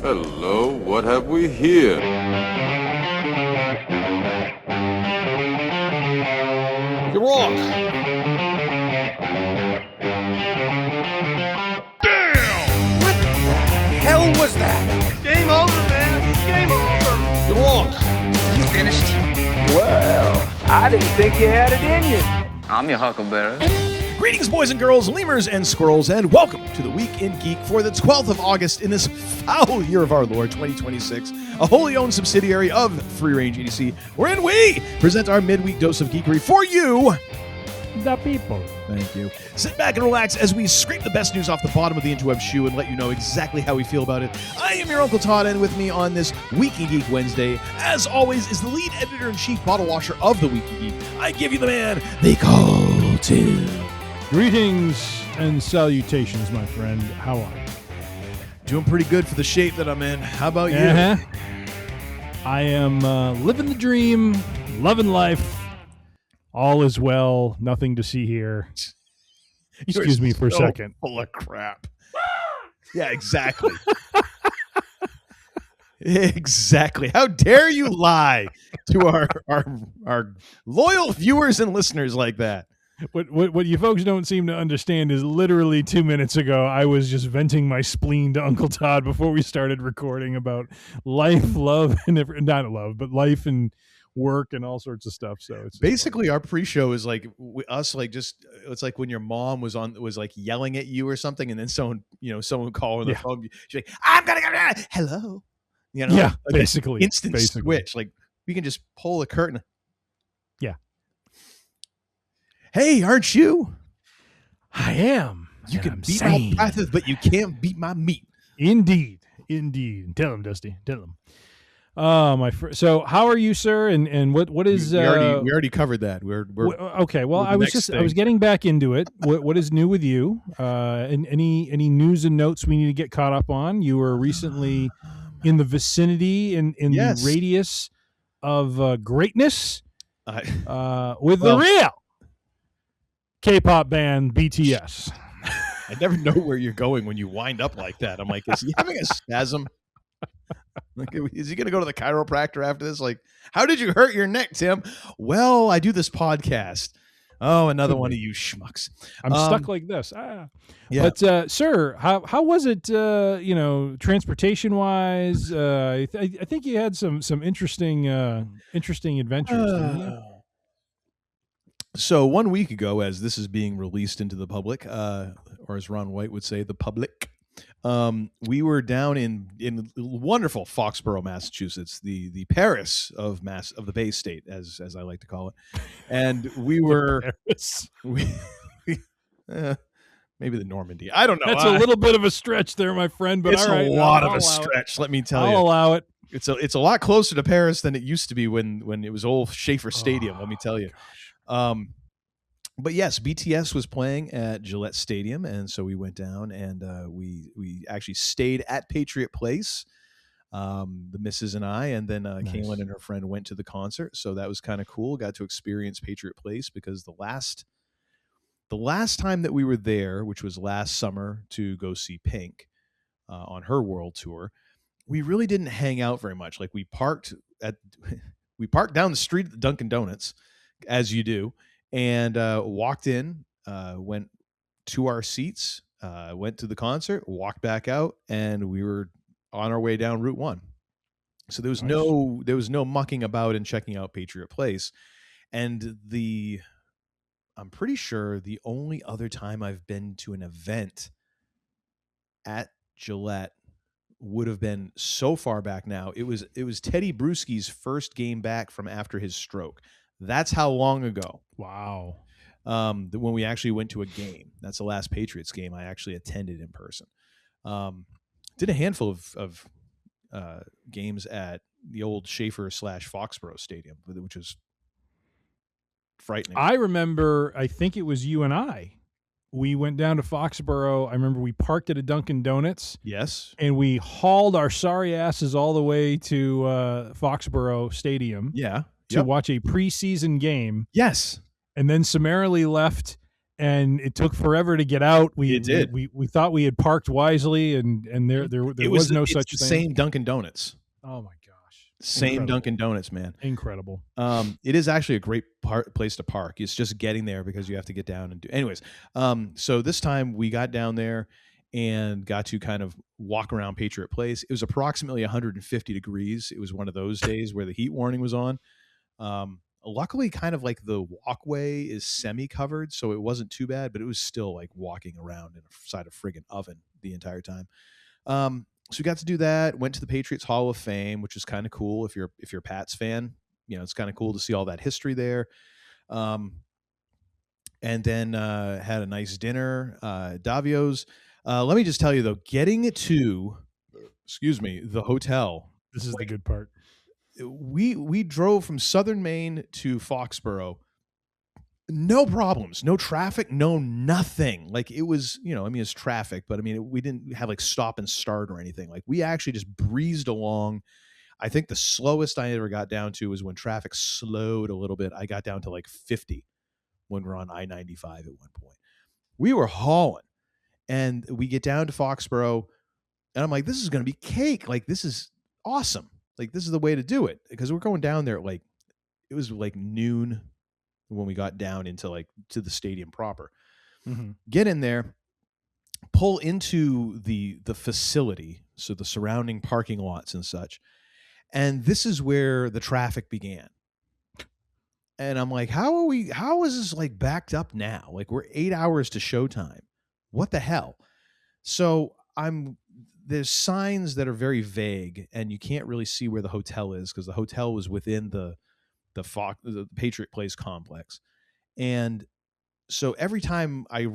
Hello, what have we here? You're wrong. Damn! What the hell was that? Game over, man. Game over. You're wrong. You finished? Well, I didn't think you had it in you. I'm your huckleberry. Greetings, boys and girls, lemurs and squirrels, and welcome to the Week in Geek for the 12th of August in this foul year of our Lord, 2026, a wholly owned subsidiary of Free Range Idiocy, wherein we present our midweek dose of geekery for you, the people. Thank you. Sit back and relax as we scrape the best news off the bottom of the interweb shoe and let you know exactly how we feel about it. I am your Uncle Todd, and with me on this Week in Geek Wednesday, as always, is the lead editor-in-chief bottle washer of the Week in Geek. I give you the man they call Tim. Greetings and salutations, my friend. How are you? Doing pretty good for the shape that I'm in. How about you? I am living the dream, loving life. All is well. Nothing to see here. Excuse me for a second. Full of crap. Yeah, exactly. Exactly. How dare you lie to our loyal viewers and listeners like that? What you folks don't seem to understand is literally 2 minutes ago, I was just venting my spleen to Uncle Todd before we started recording about life, love, and not love, but life and work and all sorts of stuff. So it's basically our pre-show is like us, like just it's like when your mom was like yelling at you or something, and then someone would call on the phone. She's like, "I'm gonna go down." Hello, yeah, like basically instant switch. Like we can just pull the curtain. Yeah. Hey, aren't you? I am. You can beat my breath, but you can't beat my meat. Indeed. Tell him, Dusty. Tell him. So how are you, sir? And what is we already covered that. We're okay. Well, I was getting back into it. What is new with you? And any news and notes we need to get caught up on? You were recently in the vicinity in the radius of greatness with the real K-pop band BTS. I never know where you're going when you wind up like that. I'm like, is he having a spasm? Like, is he going to go to the chiropractor after this? Like, how did you hurt your neck, Tim? Well, I do this podcast. Oh, another one of you schmucks. I'm stuck like this. Yeah. But, sir, how was it, transportation wise? I think you had some interesting adventures. Didn't you? So 1 week ago, as this is being released into the public, or as Ron White would say, the public, we were down in wonderful Foxborough, Massachusetts, the Paris of the Bay State, as I like to call it, and we were maybe the Normandy. I don't know. That's a little bit of a stretch there, my friend. But it's all right, a lot of a stretch. Let me tell you, I'll allow it. It's a lot closer to Paris than it used to be when it was old Schaefer Stadium. Let me tell you. But yes, BTS was playing at Gillette Stadium, and so we went down and we actually stayed at Patriot Place, the missus and I, and then Nice. Kaylin and her friend went to the concert, so that was kind of cool. Got to experience Patriot Place because the last time that we were there, which was last summer to go see Pink on her world tour, we really didn't hang out very much. Like we parked down the street at the Dunkin' Donuts, as you do. And walked in, went to our seats, went to the concert, walked back out, and we were on our way down Route 1. So there was no mucking about and checking out Patriot Place. And I'm pretty sure the only other time I've been to an event at Gillette would have been so far back now. It was Teddy Bruschi's first game back from after his stroke. That's how long ago. Wow. When we actually went to a game. That's the last Patriots game I actually attended in person. Did a handful of games at the old Schaefer / Foxborough Stadium, which was frightening. I remember, I think it was you and I. We went down to Foxborough. I remember we parked at a Dunkin' Donuts. Yes. And we hauled our sorry asses all the way to Foxborough Stadium. Yeah. To watch a preseason game. Yes. And then summarily left and it took forever to get out. It did. We thought we had parked wisely, and there was no such thing. Same Dunkin' Donuts. Oh my gosh. Same Incredible. Dunkin' Donuts, man. Incredible. It is actually a great place to park. It's just getting there because you have to get down and do. Anyways, so this time we got down there and got to kind of walk around Patriot Place. It was approximately 150 degrees. It was one of those days where the heat warning was on. Luckily, kind of like the walkway is semi-covered, so it wasn't too bad, but it was still like walking around inside a friggin' oven the entire time. So we got to do that. Went to the Patriots Hall of Fame, which is kind of cool if you're a Pats fan. You know, it's kind of cool to see all that history there. And then had a nice dinner. Davio's. Let me just tell you though, getting to, the hotel. This is the good part. We drove from Southern Maine to Foxborough. No problems, no traffic, no nothing. Like it was, it's traffic, but we didn't have like stop and start or anything. Like we actually just breezed along. I think the slowest I ever got down to was when traffic slowed a little bit. I got down to like 50 when we're on I-95 at one point. We were hauling, and we get down to Foxborough, and I'm like, this is going to be cake. Like this is awesome. Like this is the way to do it, because we're going down there at it was like noon when we got down into to the stadium proper. Mm-hmm. Get in there, pull into the facility, so the surrounding parking lots and such. And this is where the traffic began. And I'm like, how is this like backed up now? Like we're 8 hours to showtime. What the hell? So there's signs that are very vague, and you can't really see where the hotel is, because the hotel was within the Patriot Place complex. And so every time I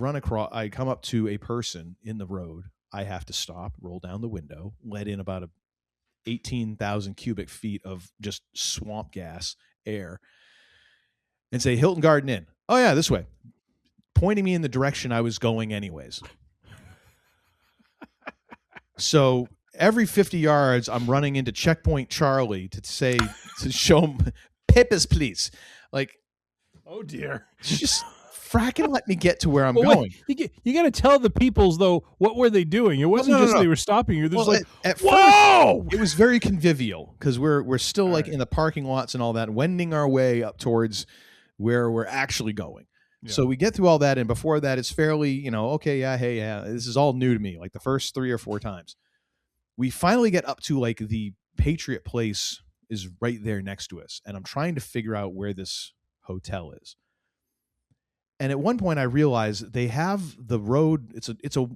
come up to a person in the road, I have to stop, roll down the window, let in about 18,000 cubic feet of just swamp gas air, and say, Hilton Garden Inn. Oh yeah, this way. Pointing me in the direction I was going anyways. So every 50 yards, I'm running into Checkpoint Charlie to show him, Pippas, please. Like, oh dear. Just fracking let me get to where I'm going. Wait, you got to tell the peoples though, what were they doing? It wasn't just they were stopping you. There's at whoa! First, it was very convivial, because we're still like in the parking lots and all that, wending our way up towards where we're actually going. Yeah. So we get through all that, and before that, it's fairly, okay, yeah, hey, yeah, this is all new to me, like the first 3 or 4 times. We finally get up to like the Patriot Place is right there next to us, and I'm trying to figure out where this hotel is. And at one point I realized they have the road, it's a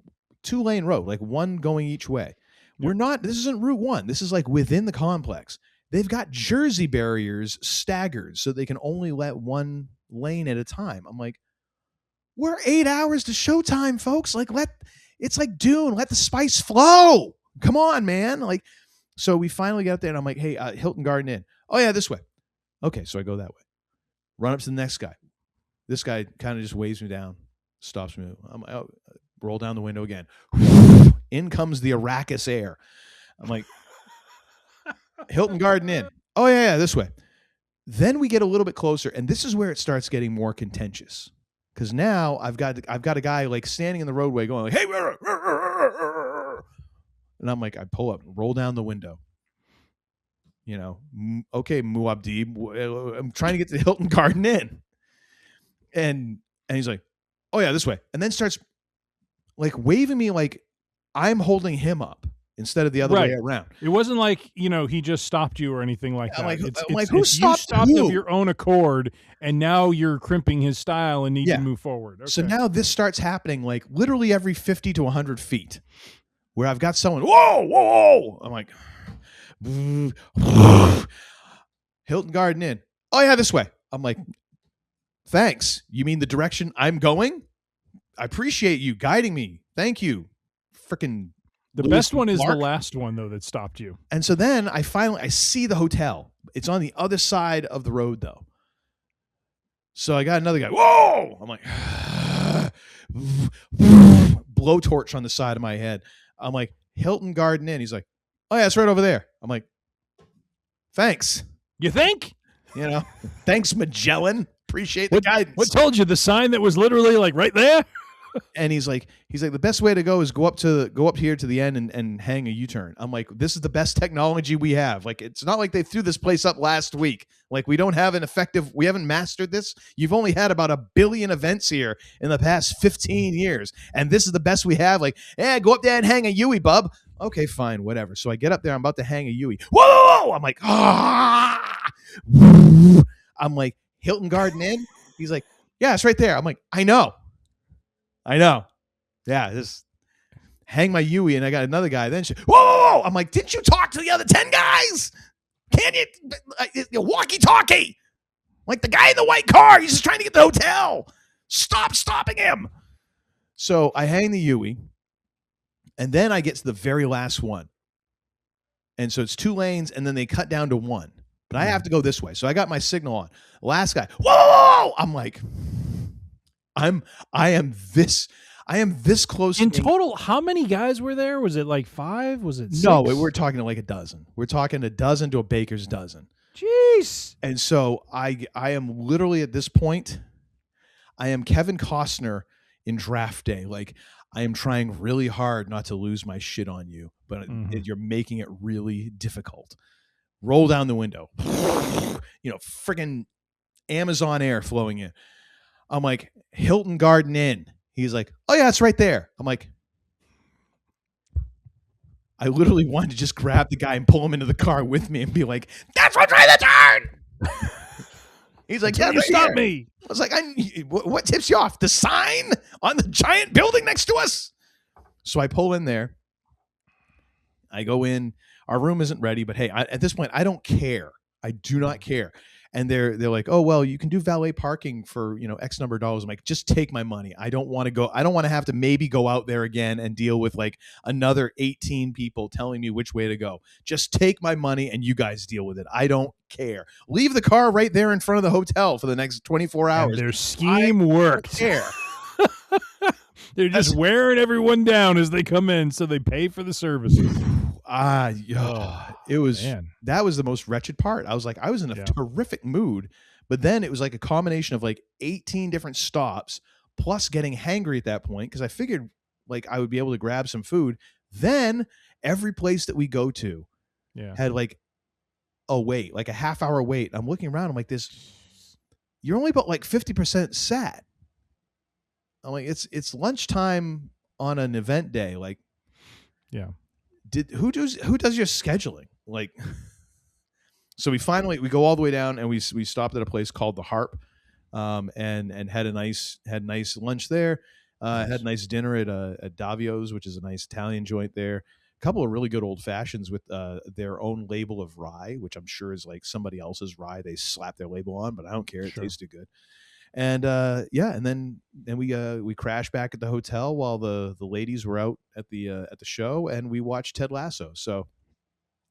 2-lane road, like one going each way. Yep. This isn't Route 1. This is like within the complex. They've got Jersey barriers staggered so they can only let one lane at a time. I'm like, we're 8 hours to showtime, folks. Like it's like Dune. Let the spice flow. Come on, man. Like, so we finally get up there, and I'm like, hey, Hilton Garden Inn. Oh yeah, this way. Okay, so I go that way. Run up to the next guy. This guy kind of just waves me down, stops me. Roll down the window again. In comes the Arrakis air. I'm like, Hilton Garden Inn. Oh yeah, this way. Then we get a little bit closer, and this is where it starts getting more contentious, because now I've got a guy like standing in the roadway going like, hey, and I'm like, I pull up, roll down the window. Okay, Muabdi, I'm trying to get to the Hilton Garden Inn, and he's like, oh yeah, this way, and then starts like waving me like I'm holding him up instead of the other way around. It wasn't like, he just stopped you or anything like that. Who stopped you? Stopped of your own accord, and now you're crimping his style and need to move forward. Okay. So now this starts happening like literally every 50 to 100 feet, where I've got someone, whoa. I'm like, Hilton Garden Inn. Oh yeah, this way. I'm like, thanks. You mean the direction I'm going? I appreciate you guiding me. Thank you. Freaking the best one is the last one though that stopped you. And so then I see the hotel. It's on the other side of the road though. So I got another guy. Whoa! I'm like, blowtorch on the side of my head. I'm like, Hilton Garden Inn. He's like, oh yeah, it's right over there. I'm like, thanks. You think? Thanks, Magellan. Appreciate the guidance. What told you? The sign that was literally like right there? And he's like, the best way to go is go up here to the end and hang a U-turn. I'm like, this is the best technology we have. Like, it's not like they threw this place up last week. Like, we haven't mastered this. You've only had about 1 billion events here in the past 15 years. And this is the best we have. Like, go up there and hang a Yui, bub. Okay, fine, whatever. So I get up there. I'm about to hang a Yui. Whoa! I'm like, ah! I'm like, Hilton Garden Inn? He's like, yeah, it's right there. I'm like, I know. Yeah, just hang my Yui, and I got another guy. Then whoa! I'm like, didn't you talk to the other 10 guys? Can you walkie-talkie? Like the guy in the white car, he's just trying to get to the hotel. Stop stopping him. So I hang the Yui, and then I get to the very last one. And so it's 2 lanes, and then they cut down to 1. But I have to go this way. So I got my signal on. Last guy, whoa! I'm like, I am this close. In total, how many guys were there? Was it like 5? Was it 6? No, we're talking like a dozen. We're talking a dozen to a baker's dozen. Jeez. And so I am literally at this point, I am Kevin Costner in Draft Day. Like, I am trying really hard not to lose my shit on you, but you're making it really difficult. Roll down the window. Friggin' Amazon air flowing in. I'm like, Hilton Garden Inn. He's like, oh, yeah, it's right there. I'm like, I literally wanted to just grab the guy and pull him into the car with me and be like, that's what's right the turn. He's like, yeah, you stop me. I was like, what tips you off? The sign on the giant building next to us? So I pull in there. I go in. Our room isn't ready, but hey, at this point, I don't care. I do not care. And they're like, oh, well, you can do valet parking for, X number of dollars. I'm like, just take my money. I don't want to go. I don't want to have to maybe go out there again and deal with like another 18 people telling me which way to go. Just take my money and you guys deal with it. I don't care. Leave the car right there in front of the hotel for the next 24 hours. And their scheme worked. Care. They're just wearing everyone down as they come in, so they pay for the services. It was, that was the most wretched part. I was like, I was in a terrific mood, but then it was like a combination of like 18 different stops plus getting hangry at that point. Cause I figured like I would be able to grab some food. Then every place that we go to had like a wait, like a half-hour wait. I'm looking around. I'm like, you're only about like 50% sat. I'm like, it's lunchtime on an event day. Like, who does your scheduling? Like, so we go all the way down and we stopped at a place called the Harp, and had a nice lunch there. Had a nice dinner at Davio's, which is a nice Italian joint there. A couple of really good old fashions with their own label of rye, which I'm sure is like somebody else's rye. They slap their label on, but I don't care. It tasted good. And and then we crashed back at the hotel while the ladies were out at the show, and we watched Ted Lasso. So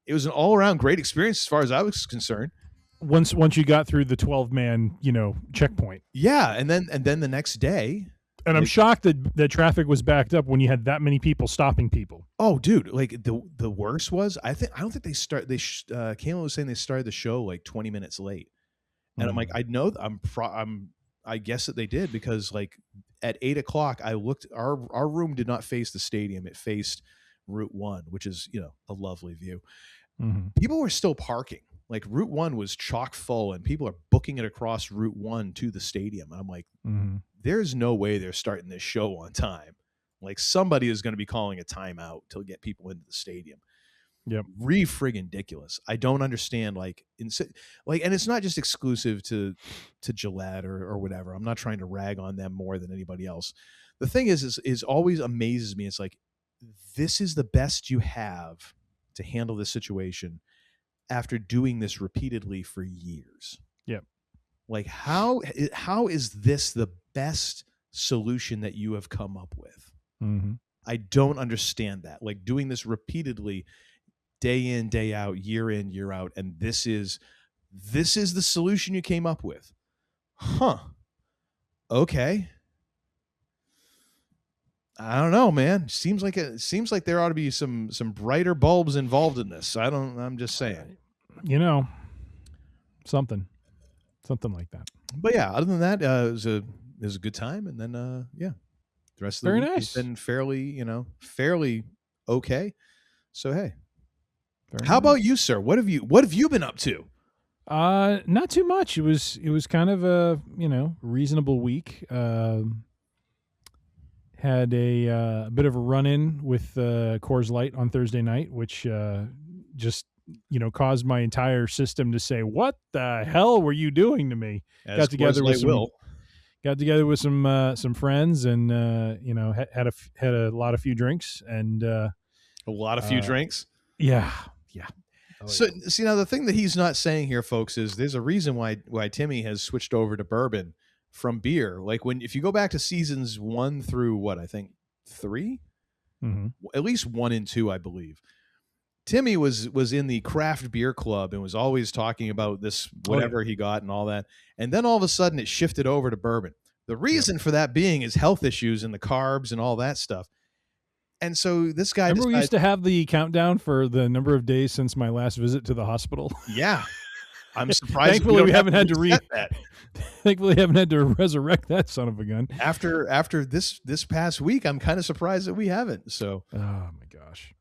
it was an all around great experience as far as I was concerned. Once you got through the 12-man checkpoint, and then the next day. And I'm shocked that traffic was backed up when you had that many people stopping people. Oh, dude! Like the worst was I don't think Kayla was saying they started the show like 20 minutes late, and I'm like, I guess that they did, because like at 8 o'clock I looked. Our room did not face the stadium; it faced Route 1, which is a lovely view. Mm-hmm. People were still parking. Like Route 1 was chock full, and people are booking it across Route 1 to the stadium. And I'm like, there's no way they're starting this show on time. Like somebody is going to be calling a timeout to get people into the stadium. Yep. Ridiculous. I don't understand. And it's not just exclusive to Gillette or whatever. I'm not trying to rag on them more than anybody else. The thing is always amazes me. It's like, this is the best you have to handle this situation after doing this repeatedly for years. Yep. Like how is this the best solution that you have come up with? Mm-hmm. I don't understand that. Like doing this repeatedly, day in, day out, year in, year out, and this is the solution you came up with. Huh. Okay. I don't know, man. Seems like there ought to be some brighter bulbs involved in this. I'm just saying. Something like that. But yeah, other than that, it was a good time, and then the rest of the Very week nice. has been fairly okay. So hey, Very how nice. about you, sir? What have you been up to? Not too much. It was kind of a reasonable week. Had a bit of a run-in with Coors Light on Thursday night, which just caused my entire system to say, "What the hell were you doing to me?" As Got together Coors with Light will. some friends, and had a few drinks, and A lot of few drinks. Yeah. So see, now the thing that he's not saying here, folks, is there's a reason why Timmy has switched over to bourbon from beer. Like if you go back to seasons 1 through what I think 3, at least 1 and 2, I believe. Timmy was in the craft beer club and was always talking about this whatever he got and all that. And then all of a sudden it shifted over to bourbon. The reason for that being is health issues and the carbs and all that stuff. And so this guy we used to have the countdown for the number of days since my last visit to the hospital. Yeah. I'm surprised. Thankfully, we haven't had to that. Thankfully, we haven't had to resurrect that son of a gun. After this past week, I'm kind of surprised that we haven't. So, oh my gosh,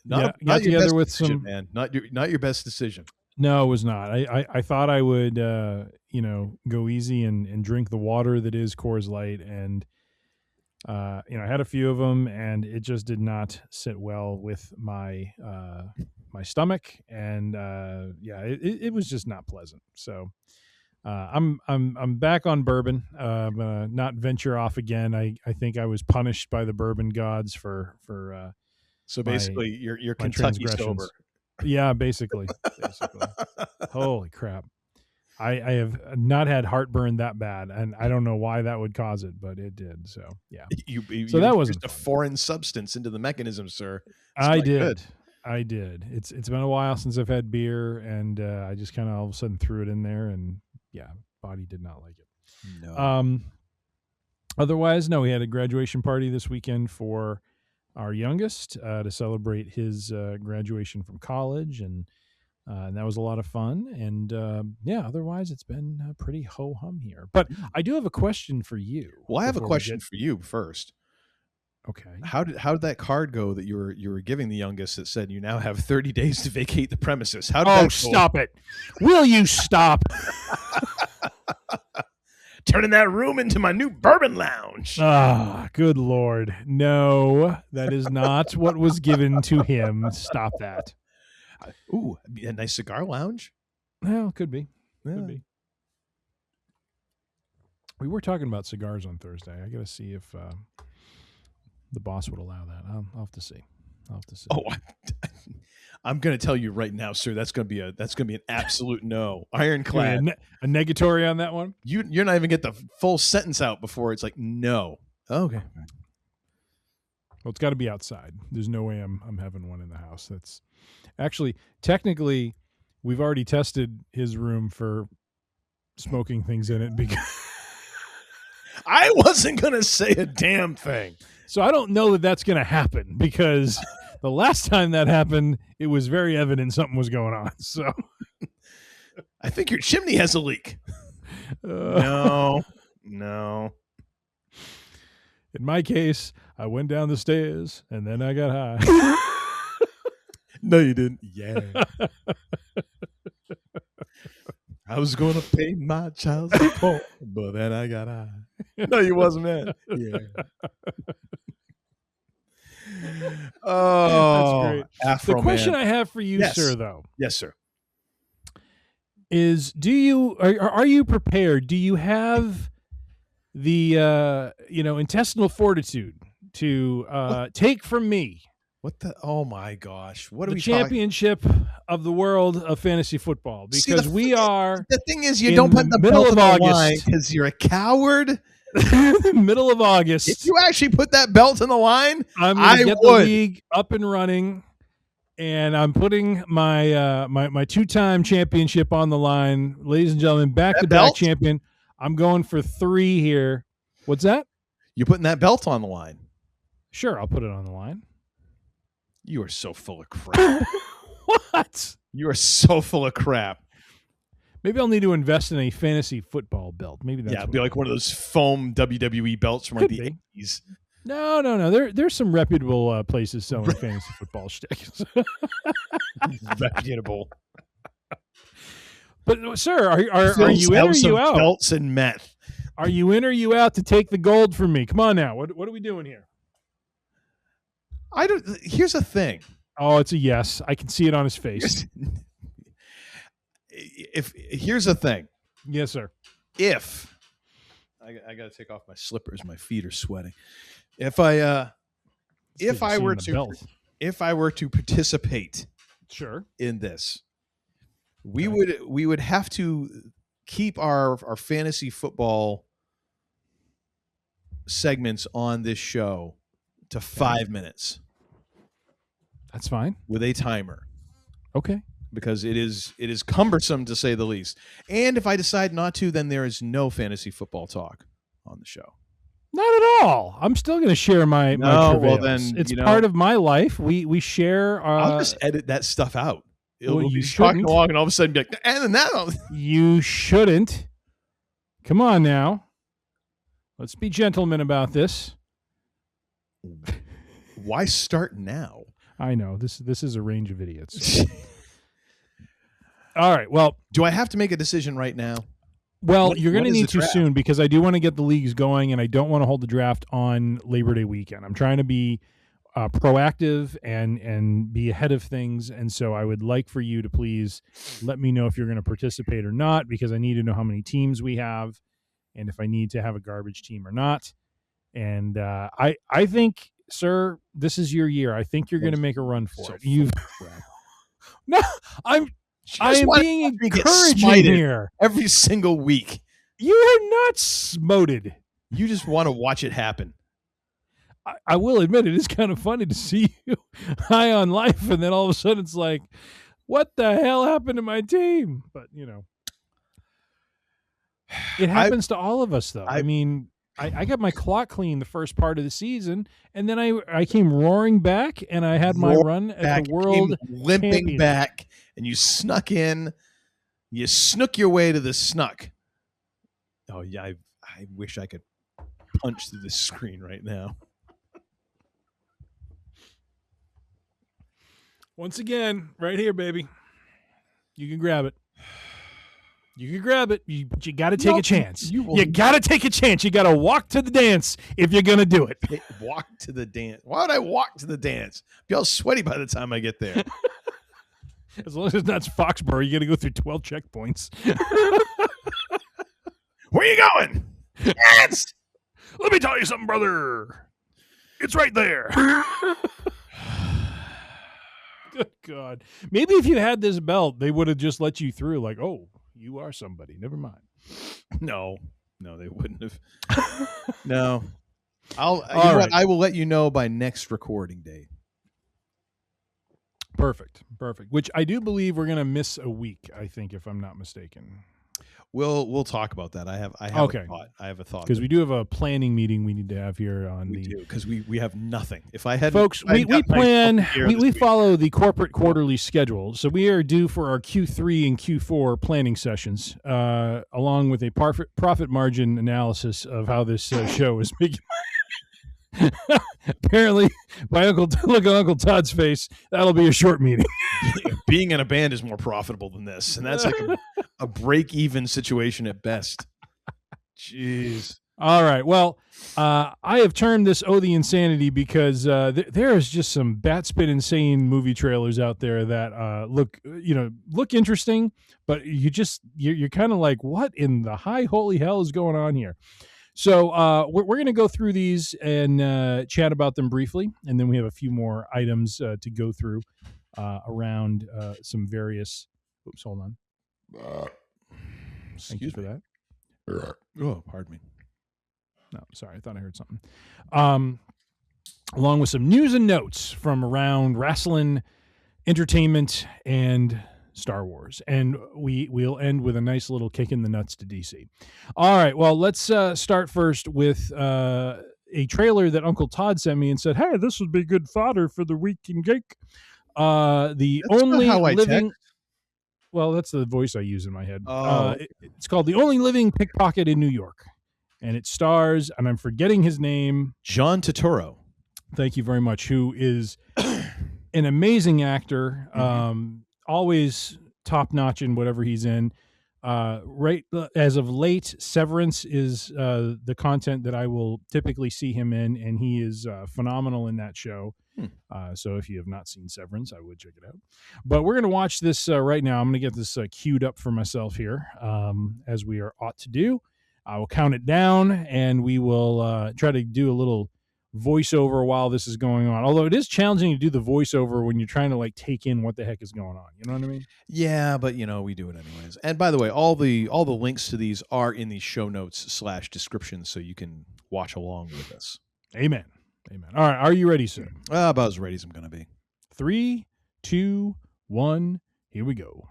not got your together best with decision, some man. Not your best decision. No, it was not. I thought I would go easy and drink the water that is Coors Light, and I had a few of them, and it just did not sit well with my my stomach, and it was just not pleasant. So I'm back on bourbon. I'm gonna not venture off again. I think I was punished by the bourbon gods for so basically you're my Kentucky sober. Yeah, basically. Holy crap. I have not had heartburn that bad, and I don't know why that would cause it, but it did. So yeah. So that wasn't a foreign substance into the mechanism, sir. I did. It's been a while since I've had beer, and I just kind of all of a sudden threw it in there, and yeah, body did not like it. No. Otherwise, no, we had a graduation party this weekend for our youngest to celebrate his graduation from college, and that was a lot of fun. And otherwise it's been pretty ho-hum here. But I do have a question for you. Well, I have a question for you first. Okay. How did that card go that you were giving the youngest that said you now have 30 days to vacate the premises? How did that go? Stop it. Will you stop? Turning that room into my new bourbon lounge. Ah, good Lord. No, that is not what was given to him. Stop that. Ooh, a nice cigar lounge? Well, could be. Yeah. Could be. We were talking about cigars on Thursday. I got to see if the boss would allow that. I'll have to see. Oh, I'm going to tell you right now, sir. That's going to be an absolute no. Ironclad. A negatory on that one. You're not even get the full sentence out before it's like no. Okay. Well, it's got to be outside. There's no way I'm having one in the house. That's actually technically we've already tested his room for smoking things in it because I wasn't going to say a damn thing. So I don't know that that's going to happen because the last time that happened, it was very evident something was going on. So I think your chimney has a leak. No. In my case, I went down the stairs and then I got high. No, you didn't. Yeah. I was going to pay my child support, but then I got high. No, you wasn't, man. Yeah. Oh, that's great. Afro the question man. I have for you, Yes. sir, though. Yes, sir. Is are you prepared? Do you have the intestinal fortitude to take from me What the? Oh my gosh! What are the we championship of the world of fantasy football? Because we are. The thing is, you in don't put the middle belt of on the line August. because you're a coward. Middle of August. If you actually put that belt on the line, I'm going to get would. the league up and running, and I'm putting my my two-time championship on the line, ladies and gentlemen. Back-to-back belt? champion. I'm going for 3 here. What's that? You're putting that belt on the line. Sure, I'll put it on the line. You are so full of crap. What? You are so full of crap. Maybe I'll need to invest in a fantasy football belt. Maybe that's it'd be like one of those foam WWE belts from like the 80s. No. There's some reputable places selling fantasy football sticks. Reputable. But sir, are you in or you out? Belts and meth. Are you in or you out to take the gold from me? Come on now. What are we doing here? Here's the thing. Oh, it's a yes. I can see it on his face. Here's the thing. Yes, sir. If I got to take off my slippers, my feet are sweating. If I were to participate, sure, in this, we would have to keep our fantasy football segments on this show to 5 minutes. That's fine. With a timer. Okay. Because it is cumbersome to say the least. And if I decide not to, then there is no fantasy football talk on the show. Not at all. I'm still going to share my travails. Well then, it's part of my life. We share. I'll just edit that stuff out. Well, you be talking along, and all of a sudden be like, and then that. You shouldn't. Come on now. Let's be gentlemen about this. Why start now? I know this is a range of idiots. All right. Well, do I have to make a decision right now? Well, you're going to need to soon, because I do want to get the leagues going, and I don't want to hold the draft on Labor Day weekend. I'm trying to be proactive and be ahead of things, and so I would like for you to please let me know if you're going to participate or not, because I need to know how many teams we have and if I need to have a garbage team or not. And I think, sir, this is your year. I think you're going to make a run for it. No, I am being encouraging here every single week. You are not smoted. You just want to watch it happen. I will admit it is kind of funny to see you high on life, and then all of a sudden it's like, what the hell happened to my team? But, it happens to all of us, though. I mean, I got my clock clean the first part of the season, and then I came roaring back, and I had my run at the world limping back, and you snuck in. You snook your way to the snuck. Oh, yeah, I wish I could punch through this screen right now. Once again, right here, baby. You can grab it. You can grab it, but you got to take a chance. You got to take a chance. You got to walk to the dance if you're going to do it. Walk to the dance. Why would I walk to the dance? Be all sweaty by the time I get there. As long as it's not Foxborough, you got to go through 12 checkpoints. Where are you going? Dance! Let me tell you something, brother. It's right there. Good God. Maybe if you had this belt, they would have just let you through. Like, oh, you are somebody. Never mind. No, they wouldn't have. No. I will let you know by next recording date. Perfect. Which I do believe we're going to miss a week, I think, if I'm not mistaken. We'll talk about that. I have okay. a thought. I have a thought. Because we do have a planning meeting we need to have here on because we have nothing. If I had folks, we plan we follow the corporate quarterly schedule. So we are due for our Q3 and Q4 planning sessions, along with a profit margin analysis of how this show is making. Apparently, look at Uncle Todd's face. That'll be a short meeting. Being in a band is more profitable than this, and that's like a break-even situation at best. Jeez. All right. Well, I have termed this "Oh the Insanity" because there is just some bat spit insane movie trailers out there that look interesting, but you're kind of like, what in the high holy hell is going on here? So we're going to go through these and chat about them briefly, and then we have a few more items to go through around some various. Oops, hold on. Thank you for that. Oh, pardon me. No, sorry, I thought I heard something. Along with some news and notes from around wrestling, entertainment, and Star Wars, and we'll end with a nice little kick in the nuts to DC. All right, well, let's start first with a trailer that Uncle Todd sent me and said, "Hey, this would be good fodder for the week in geek." The That's only not how I living. text. Well, that's the voice I use in my head. Oh. It's called The Only Living Pickpocket in New York, and it stars, and I'm forgetting his name, John Turturro. Thank you very much. Who is an amazing actor, always top notch in whatever he's in. Right as of late, Severance is the content that I will typically see him in, and he is phenomenal in that show. So if you have not seen Severance, I would check it out. But we're going to watch this right now. I'm going to get this queued up for myself here, as we are ought to do. I will count it down, and we will try to do a little voiceover while this is going on. Although it is challenging to do the voiceover when you're trying to like take in what the heck is going on. You know what I mean? Yeah, but we do it anyways. And by the way, all the links to these are in the show notes / description, so you can watch along with us. Amen. All right, are you ready, sir? About as ready as I'm gonna be. 3, 2, 1. Here we go.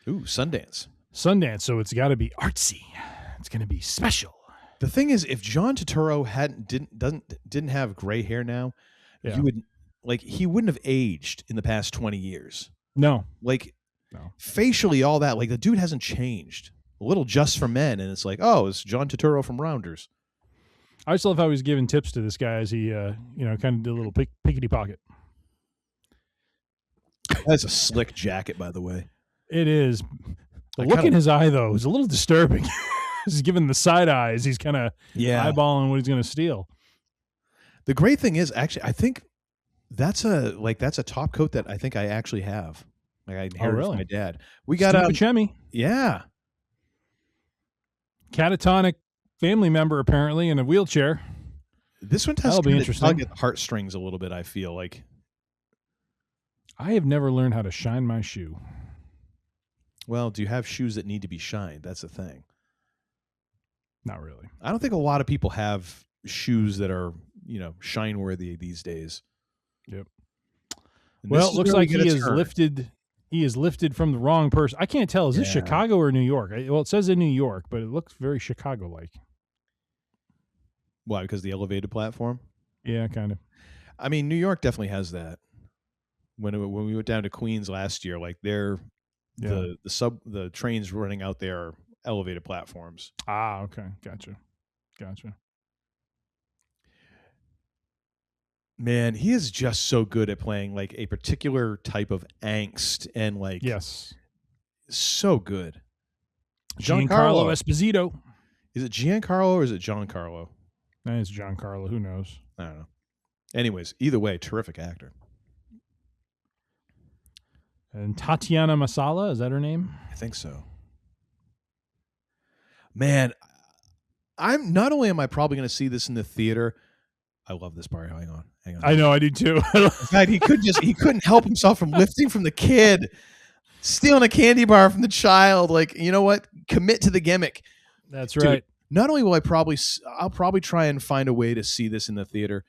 Ooh, Sundance. So it's got to be artsy. It's going to be special. The thing is, if John Turturro didn't have gray hair now, you would he wouldn't have aged in the past 20 years. No. Facially, all that, the dude hasn't changed. A little Just for Men, and it's it's John Turturro from Rounders. I just love how he's giving tips to this guy as he, kind of did a little pickety pocket. That's a slick jacket, by the way. It is. The look in his eye, though, is a little disturbing. He's giving the side eyes. He's kind of eyeballing what he's going to steal. The great thing is, actually, I think that's a top coat that I think I actually have. I inherited from my dad. We got Steve Buscemi. Yeah. Catatonic family member, apparently, in a wheelchair. This one That'll be interesting. Tug at the heartstrings a little bit, I feel like. I have never learned how to shine my shoe. Well, do you have shoes that need to be shined? That's the thing. Not really. I don't think a lot of people have shoes that are, shine worthy these days. Yep. Well, it looks like he is lifted. He is lifted from the wrong person. I can't tell. Is this Chicago or New York? Well, it says in New York, but it looks very Chicago-like. Why? Because the elevated platform? Yeah, kind of. I mean, New York definitely has that. When we went down to Queens last year, the trains running out there are elevated platforms. Ah, okay, gotcha. Man, he is just so good at playing a particular type of angst and yes, so good. Giancarlo Esposito. Is it Giancarlo or is it Giancarlo? It's Giancarlo. Who knows? I don't know. Anyways, either way, terrific actor. And Tatiana Masala, is that her name? I think so. Man, I'm not only am I probably going to see this in the theater. I love this part. Hang on. I know, I do too. In fact, he couldn't help himself from lifting from the kid, stealing a candy bar from the child. You know what? Commit to the gimmick. That's right. Dude, not only will I'll probably try and find a way to see this in the theater.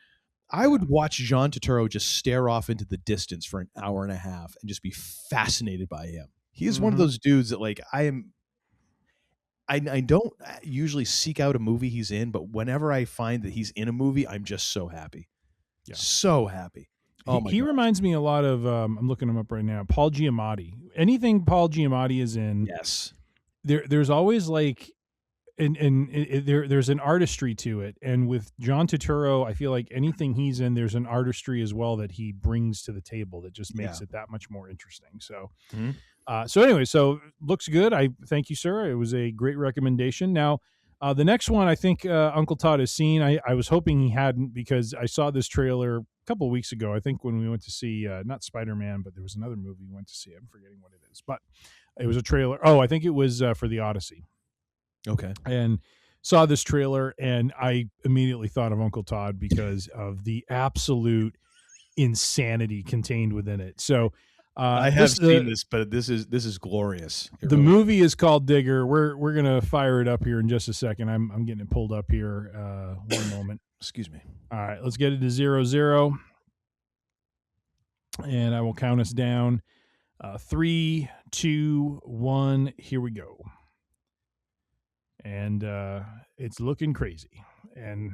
I would watch John Turturro just stare off into the distance for an hour and a half and just be fascinated by him. He is one of those dudes that I don't usually seek out a movie he's in, but whenever I find that he's in a movie, I'm just so happy. Yeah. So happy. Oh my he God. reminds me a lot of, I'm looking him up right now, Paul Giamatti. Anything Paul Giamatti is in, yes, there's always there's an artistry to it. And with John Turturro, I feel like anything he's in, there's an artistry as well that he brings to the table that just makes it that much more interesting. So, so looks good. I thank you, sir. It was a great recommendation. Now, the next one I think Uncle Todd has seen. I was hoping he hadn't because I saw this trailer a couple of weeks ago. I think when we went to see not Spider-Man, but there was another movie we went to see. I'm forgetting what it is, but it was a trailer. Oh, I think it was for the Odyssey. Okay. And saw this trailer, and I immediately thought of Uncle Todd because of the absolute insanity contained within it. So I have seen this, but this is glorious. The movie is called Digger. We're gonna fire it up here in just a second. I'm getting it pulled up here. One moment. Excuse me. All right, let's get it to 0-0, and I will count us down. 3, 2, 1. Here we go. And it's looking crazy, and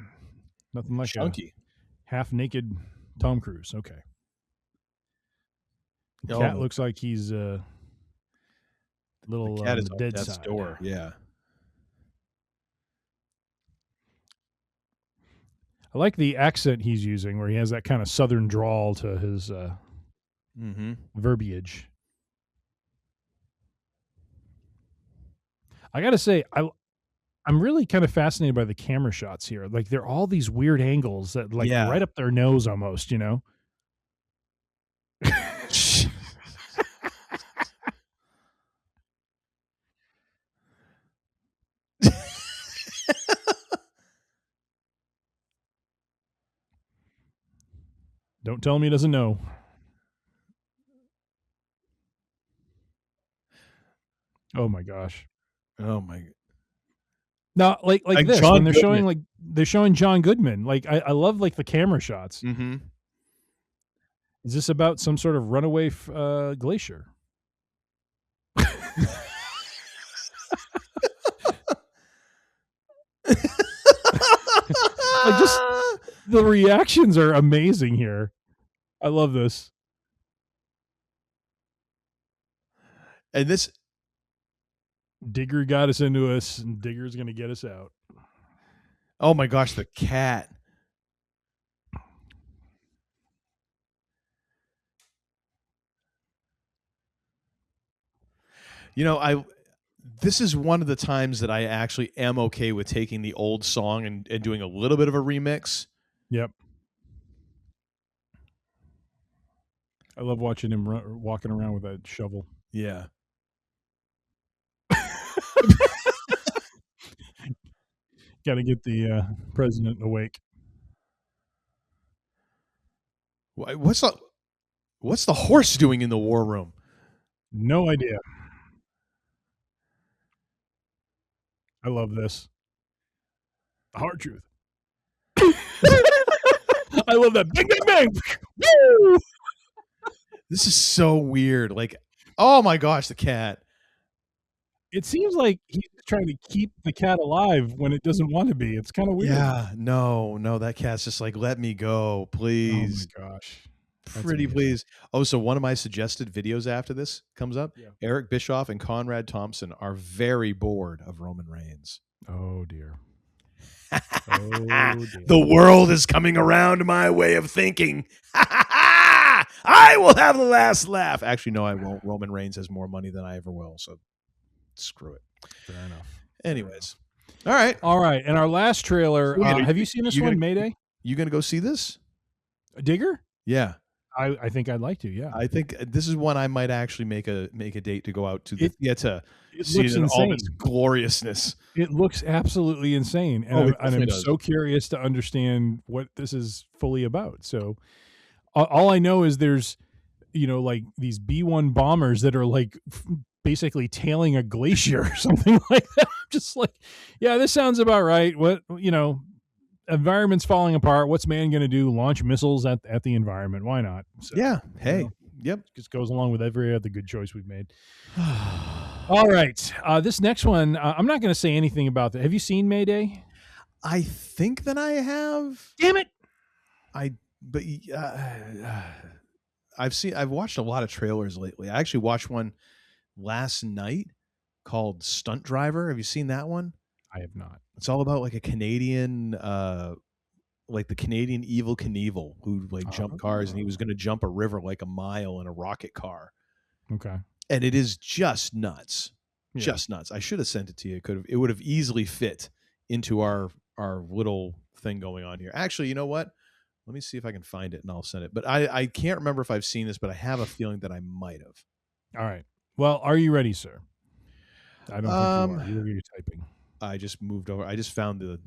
nothing like chunky, half-naked Tom Cruise. Okay. The cat looks like he's little The cat on is the on dead death's side. door. Yeah. I like the accent he's using, where he has that kind of southern drawl to his verbiage. I got to say, I'm really kind of fascinated by the camera shots here. Like, they're all these weird angles that, like, right up their nose almost, you know? Don't tell me he doesn't know. Oh my gosh. Oh my. Now, like this, John when they're Goodman. showing John Goodman, like I love like the camera shots. Mm-hmm. Is this about some sort of runaway glacier? Like, just the reactions are amazing here. I love this. And this Digger got us into us, and Digger's going to get us out. Oh my gosh, the cat. You know, this is one of the times that I actually am okay with taking the old song and doing a little bit of a remix. Yep. I love watching him walking around with that shovel. Yeah. Got to get the president awake. What's the horse doing in the war room? No idea. I love this. The hard truth. I love that. Bang, bang, bang. Woo! This is so weird. Like, oh my gosh, the cat. It seems like he's trying to keep the cat alive when it doesn't want to be. It's kind of weird. Yeah, no, that cat's just like, let me go, please. Oh my gosh. Pretty please. Oh, so one of my suggested videos after this comes up. Yeah. Eric Bischoff and Conrad Thompson are very bored of Roman Reigns. Oh dear. The world is coming around my way of thinking. I will have the last laugh. Actually, no, I won't. Roman Reigns has more money than I ever will, so screw it. Fair enough. Anyways. All right. And our last trailer, have you seen this one, Mayday? You going to go see this? Digger? Yeah. I think I'd like to, yeah. I think this is one I might actually make a date to go out to to see it in insane. all its gloriousness. It looks absolutely insane. And I'm so curious to understand what this is fully about. So all I know is there's, like these B-1 bombers that are like basically tailing a glacier or something like that. I'm just like, yeah, this sounds about right. What, environment's falling apart. What's man going to do? Launch missiles at the environment? Why not? So, yeah. Hey. Yep. Just goes along with every other good choice we've made. All right. This next one, I'm not going to say anything about that. Have you seen Mayday? I think that I have. Damn it. I've watched a lot of trailers lately. I actually watched one last night called Stunt Driver. Have you seen that one? I have not. It's all about like a Canadian, like the Canadian Evel Knievel who like jumped cars, and he was going to jump a river like a mile in a rocket car. Okay. And it is just nuts. Yeah. Just nuts. I should have sent it to you. It would have easily fit into our little thing going on here. Actually, you know what? Let me see if I can find it and I'll send it. But I can't remember if I've seen this, but I have a feeling that I might have. All right. Well, are you ready, sir? I don't think you are. You're typing. I just moved over. I just found the.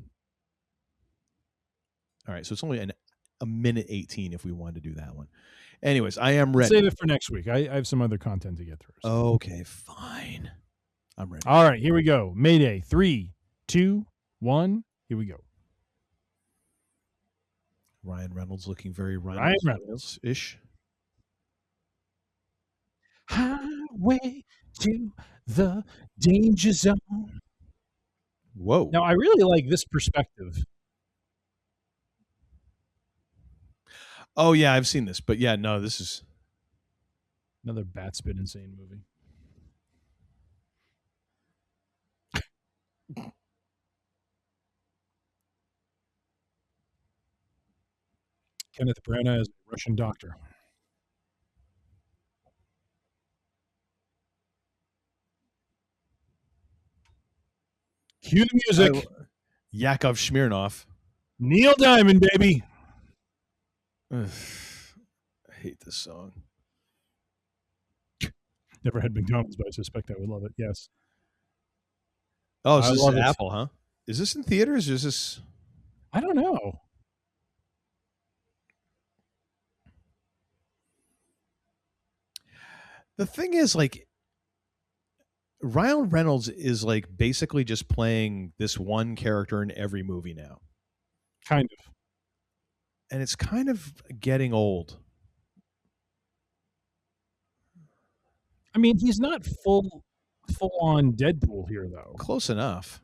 All right, so it's only a minute 18 if we wanted to do that one. Anyways, I am ready. Save it for next week. I have some other content to get through. So. Okay, fine. I'm ready. All right, here we go. Mayday. 3, 2, 1. Here we go. Ryan Reynolds looking very Ryan Reynolds-ish. Highway to the danger zone. Whoa. Now, I really like this perspective. Oh, yeah, I've seen this. But yeah, no, this is another bat spit insane movie. Kenneth Branagh is a Russian doctor. Cue the music. Yakov Smirnoff. Neil Diamond, baby. I hate this song. Never had McDonald's, but I suspect I would love it. Yes. Oh, so this is Apple, huh? Is this in theaters or is this? I don't know. The thing is, like, Ryan Reynolds is like basically just playing this one character in every movie now. Kind of. And it's kind of getting old. I mean, he's not full on Deadpool here, though. Close enough.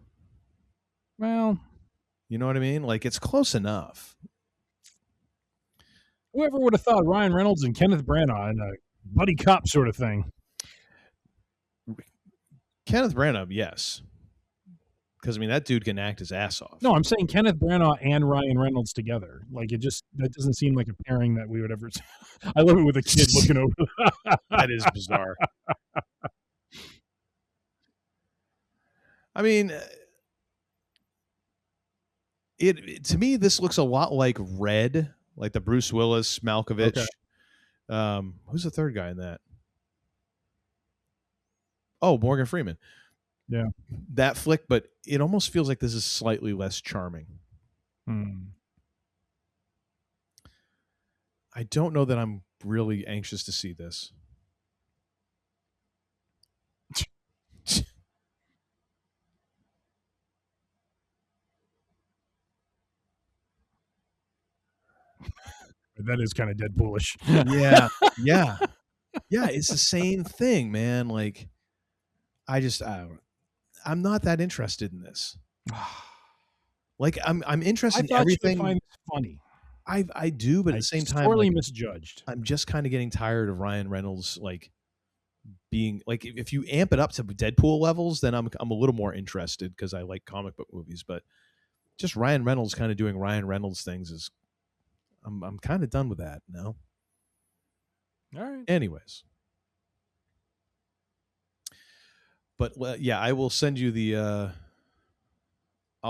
Well, you know what I mean? Like, it's close enough. Whoever would have thought Ryan Reynolds and Kenneth Branagh in a buddy cop sort of thing? Kenneth Branagh, yes. Because, I mean, that dude can act his ass off. No, I'm saying Kenneth Branagh and Ryan Reynolds together. Like, that doesn't seem like a pairing that we would ever. I love it with a kid looking over. That is bizarre. I mean, it to me, this looks a lot like Red, like the Bruce Willis, Malkovich. Okay. Who's the third guy in that? Oh, Morgan Freeman. Yeah. That flick, but it almost feels like this is slightly less charming. I don't know that I'm really anxious to see this. That is kind of Deadpoolish. Yeah. It's the same thing, man. Like, I'm not that interested in this. Like, I'm interested in everything. I find this funny. I do, but at the same time, sorely misjudged. I'm just kind of getting tired of Ryan Reynolds, like, being like, if you amp it up to Deadpool levels, then I'm a little more interested because I like comic book movies. But just Ryan Reynolds kind of doing Ryan Reynolds things is, I'm kind of done with that now. All right. Anyways. But yeah, I will send you the. I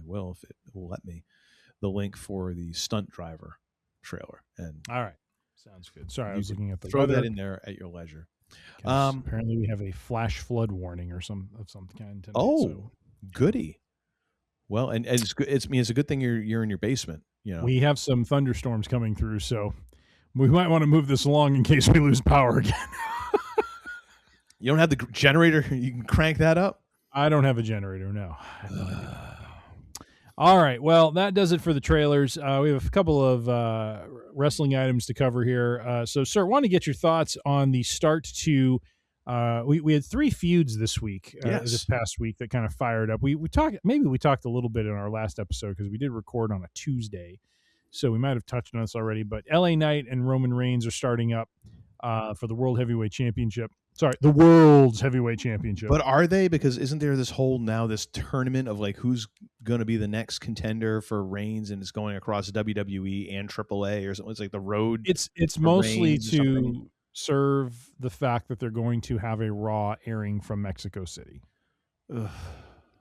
will, if it will let me, the link for the Stunt Driver trailer. And all right, sounds good. Sorry, I was looking at the throw weather. That in there at your leisure. Apparently, we have a flash flood warning or some kind tonight. Oh, so. Goody. Well, and it's good. It's a good thing you're in your basement. You know, we have some thunderstorms coming through, so we might want to move this along in case we lose power again. You don't have the generator? You can crank that up? I don't have a generator, no. All right, well, that does it for the trailers. We have a couple of wrestling items to cover here. So, sir, I want to get your thoughts on the start to we had 3 feuds this week, this past week, that kind of fired up. We talked a little bit in our last episode because we did record on a Tuesday, so we might have touched on this already. But LA Knight and Roman Reigns are starting up for the World Heavyweight Championship. Sorry, the World's Heavyweight Championship. But are they? Because isn't there this tournament of like who's going to be the next contender for Reigns, and it's going across WWE and AAA or something? It's like the road. It's mostly to serve the fact that they're going to have a Raw airing from Mexico City. Ugh.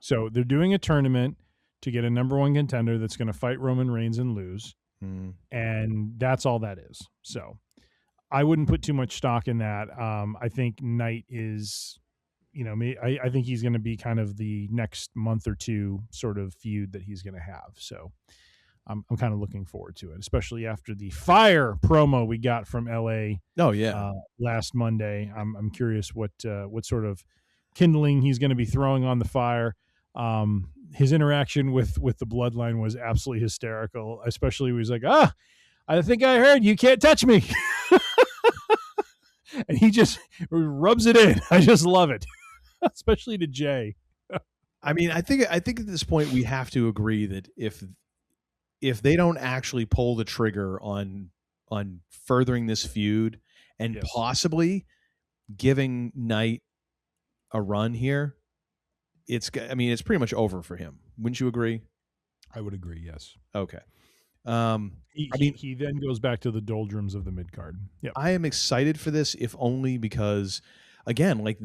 So they're doing a tournament to get a number 1 contender that's going to fight Roman Reigns and lose, and that's all that is. So I wouldn't put too much stock in that. I think Knight is, I think he's going to be kind of the next month or two sort of feud that he's going to have. So I'm kind of looking forward to it, especially after the fire promo we got from LA. Oh yeah, last Monday. I'm curious what sort of kindling he's going to be throwing on the fire. His interaction with the Bloodline was absolutely hysterical, especially when he's like, I think I heard you can't touch me. And he just rubs it in. I just love it, especially to Jay. I mean, I think at this point we have to agree that if they don't actually pull the trigger on furthering this feud and possibly giving Knight a run here, it's pretty much over for him. Wouldn't you agree? I would agree. Yes. Okay. He then goes back to the doldrums of the mid card. Yeah. I am excited for this, if only because, again, like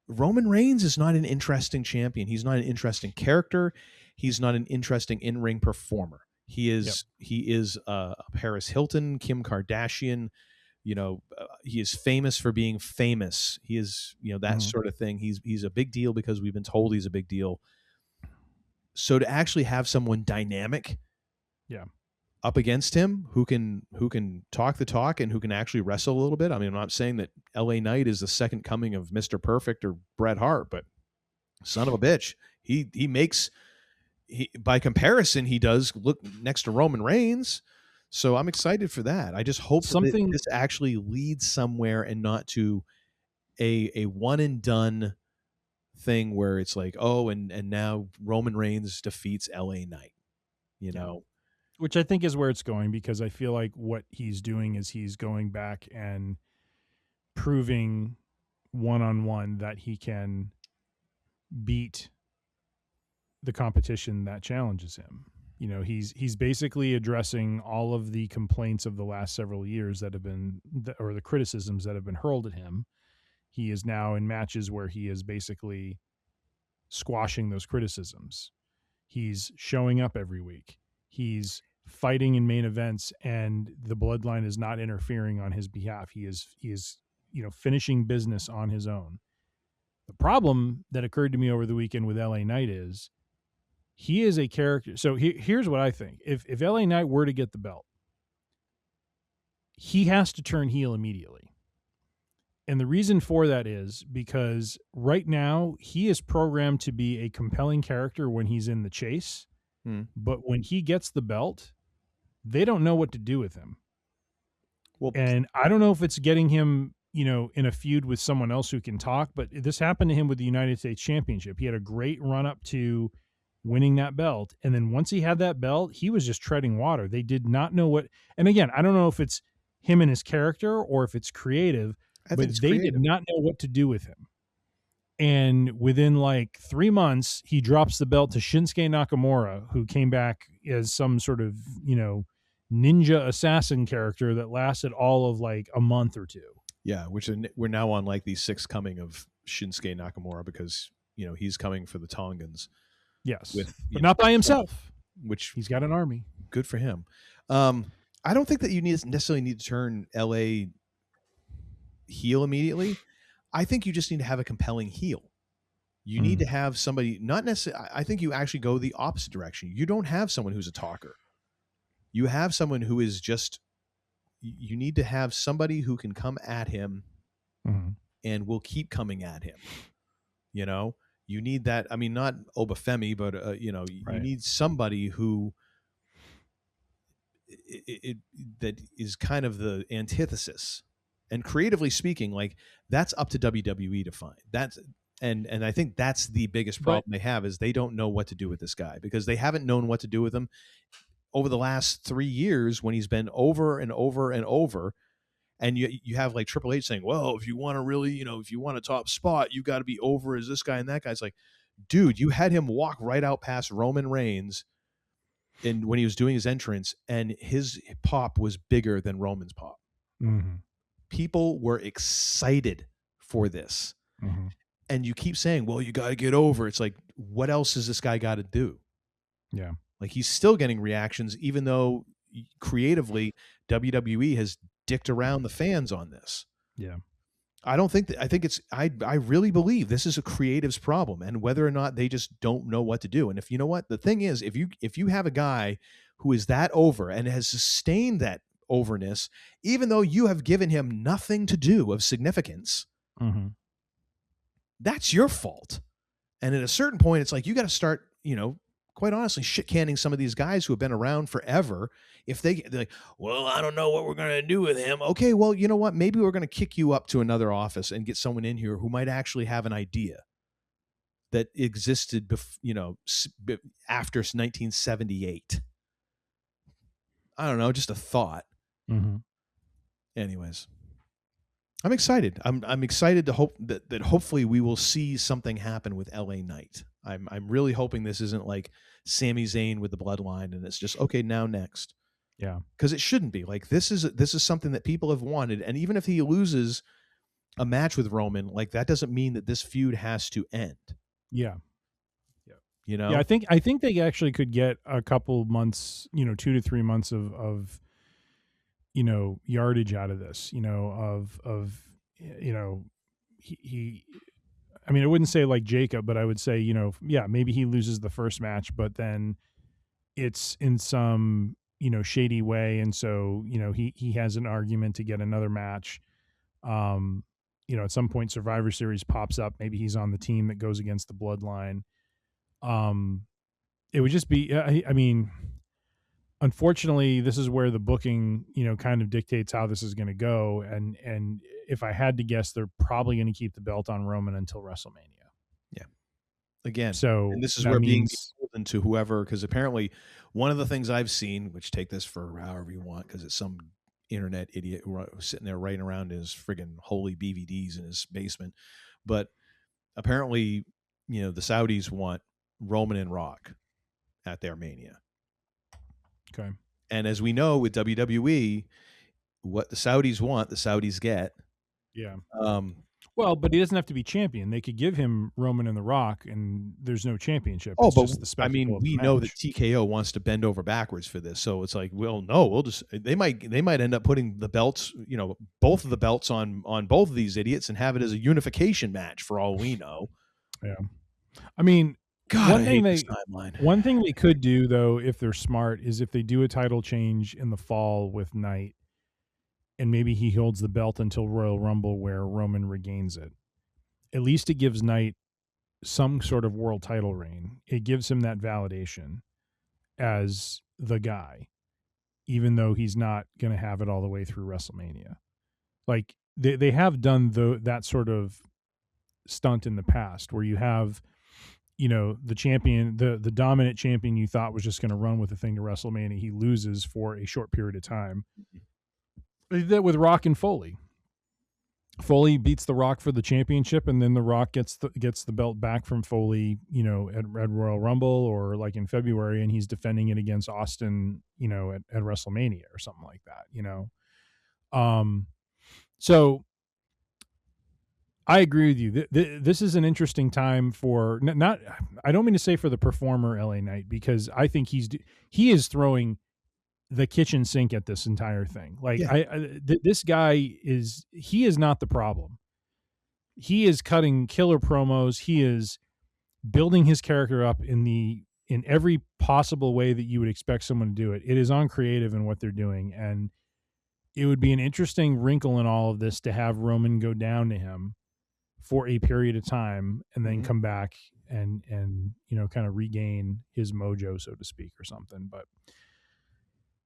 Roman Reigns is not an interesting champion. He's not an interesting character. He's not an interesting in-ring performer. He is a Paris Hilton, Kim Kardashian. He is famous for being famous. He is, that sort of thing. He's a big deal because we've been told he's a big deal. So to actually have someone dynamic, up against him who can talk the talk and who can actually wrestle a little bit. I mean, I'm not saying that LA Knight is the second coming of Mr. Perfect or Bret Hart, but son of a bitch, he by comparison, he does look next to Roman Reigns. So I'm excited for that. I just hope that this actually leads somewhere and not to a one and done thing where it's like, oh, and now Roman Reigns defeats LA Knight, Which I think is where it's going, because I feel like what he's doing is he's going back and proving one-on-one that he can beat the competition that challenges him. He's basically addressing all of the complaints of the last several years that have been, or the criticisms that have been hurled at him. He is now in matches where he is basically squashing those criticisms. He's showing up every week. He's fighting in main events, and the bloodline is not interfering on his behalf. He is finishing business on his own. The problem that occurred to me over the weekend with LA Knight is he is a character. So here's what I think. If LA Knight were to get the belt, he has to turn heel immediately. And the reason for that is because right now he is programmed to be a compelling character when he's in the chase. But when he gets the belt, they don't know what to do with him. Well, and I don't know if it's getting him, in a feud with someone else who can talk, but this happened to him with the United States Championship. He had a great run up to winning that belt. And then once he had that belt, he was just treading water. They did not know what, and again, I don't know if it's him and his character or if it's creative, but they did not know what to do with him. And within like 3 months, he drops the belt to Shinsuke Nakamura, who came back as some sort of, ninja assassin character that lasted all of like a month or two. Yeah, which we're now on like the sixth coming of Shinsuke Nakamura because, he's coming for the Tongans. Yes, but not by himself, which he's got an army. Good for him. I don't think that you necessarily need to turn LA heel immediately. I think you just need to have a compelling heel. You need to have somebody, not necessarily, I think you actually go the opposite direction. You don't have someone who's a talker. You have someone who is just, you need to have somebody who can come at him and will keep coming at him. You need that. I mean, not Obafemi, but, you need somebody who that is kind of the antithesis. And creatively speaking, like that's up to WWE to find. And I think that's the biggest problem they have is they don't know what to do with this guy because they haven't known what to do with him over the last 3 years when he's been over and over and over. And you have like Triple H saying, well, if you want to really, if you want a top spot, you got to be over as this guy and that guy. It's like, dude, you had him walk right out past Roman Reigns and when he was doing his entrance and his pop was bigger than Roman's pop. People were excited for this. And you keep saying, well, you got to get over. It's like, what else has this guy got to do? Yeah. Like he's still getting reactions, even though creatively WWE has dicked around the fans on this. Yeah. I don't think that, I think it's, I really believe this is a creative's problem and whether or not they just don't know what to do. And if you know what, the thing is, if you have a guy who is that over and has sustained that overness, even though you have given him nothing to do of significance, that's your fault. And at a certain point, it's like, you got to start, quite honestly, shit canning some of these guys who have been around forever. If they're like, well, I don't know what we're going to do with him. Okay, well, you know what? Maybe we're going to kick you up to another office and get someone in here who might actually have an idea that existed, after 1978. I don't know, just a thought. Anyways, I'm excited. I'm excited to hope that hopefully we will see something happen with LA Knight. I'm really hoping this isn't like Sami Zayn with the bloodline and it's just okay now next. Yeah. Because it shouldn't be. Like this is something that people have wanted, and even if he loses a match with Roman, like that doesn't mean that this feud has to end. Yeah. You know? Yeah, I think they actually could get a couple months, 2 to 3 months of yardage out of this, he I mean, I wouldn't say like Jacob, but I would say, maybe he loses the first match, but then it's in some, shady way. And so, he has an argument to get another match. At some point Survivor Series pops up. Maybe he's on the team that goes against the bloodline. It would just be, I mean, unfortunately, this is where the booking, kind of dictates how this is going to go. And if I had to guess, they're probably going to keep the belt on Roman until WrestleMania. Yeah. Again, so and this is where being beholden to whoever, because apparently one of the things I've seen, which take this for however you want, because it's some internet idiot sitting there writing around his friggin' holy BVDs in his basement, but apparently, the Saudis want Roman and Rock at their Mania. Okay. And as we know with WWE, what the Saudis want, the Saudis get. Yeah. Well, but he doesn't have to be champion. They could give him Roman and The Rock, and there's no championship. Oh, it's but just the I mean, we know that TKO wants to bend over backwards for this, so it's like, well, no, we'll just they might end up putting the belts, both of the belts on both of these idiots and have it as a unification match for all we know. Yeah, I mean, God, one I thing hate this timeline. One thing they could do though, if they're smart, is if they do a title change in the fall with Knight, and maybe he holds the belt until Royal Rumble where Roman regains it. At least it gives Knight some sort of world title reign. It gives him that validation as the guy, even though he's not going to have it all the way through WrestleMania. Like they have done that sort of stunt in the past where you have, the champion, the dominant champion you thought was just going to run with the thing to WrestleMania. He loses for a short period of time. They did that with Rock and Foley. Foley beats The Rock for the championship, and then The Rock gets the belt back from Foley, at Royal Rumble or like in February, and he's defending it against Austin, at WrestleMania or something like that, So I agree with you. This is an interesting time for not. I don't mean to say for the performer LA Knight, because I think he is throwing the kitchen sink at this entire thing. Like this guy is not the problem. He is cutting killer promos. He is building his character up in every possible way that you would expect someone to do it. It is uncreative in what they're doing, and it would be an interesting wrinkle in all of this to have Roman go down to him for a period of time and then come back and kind of regain his mojo, so to speak, or something. But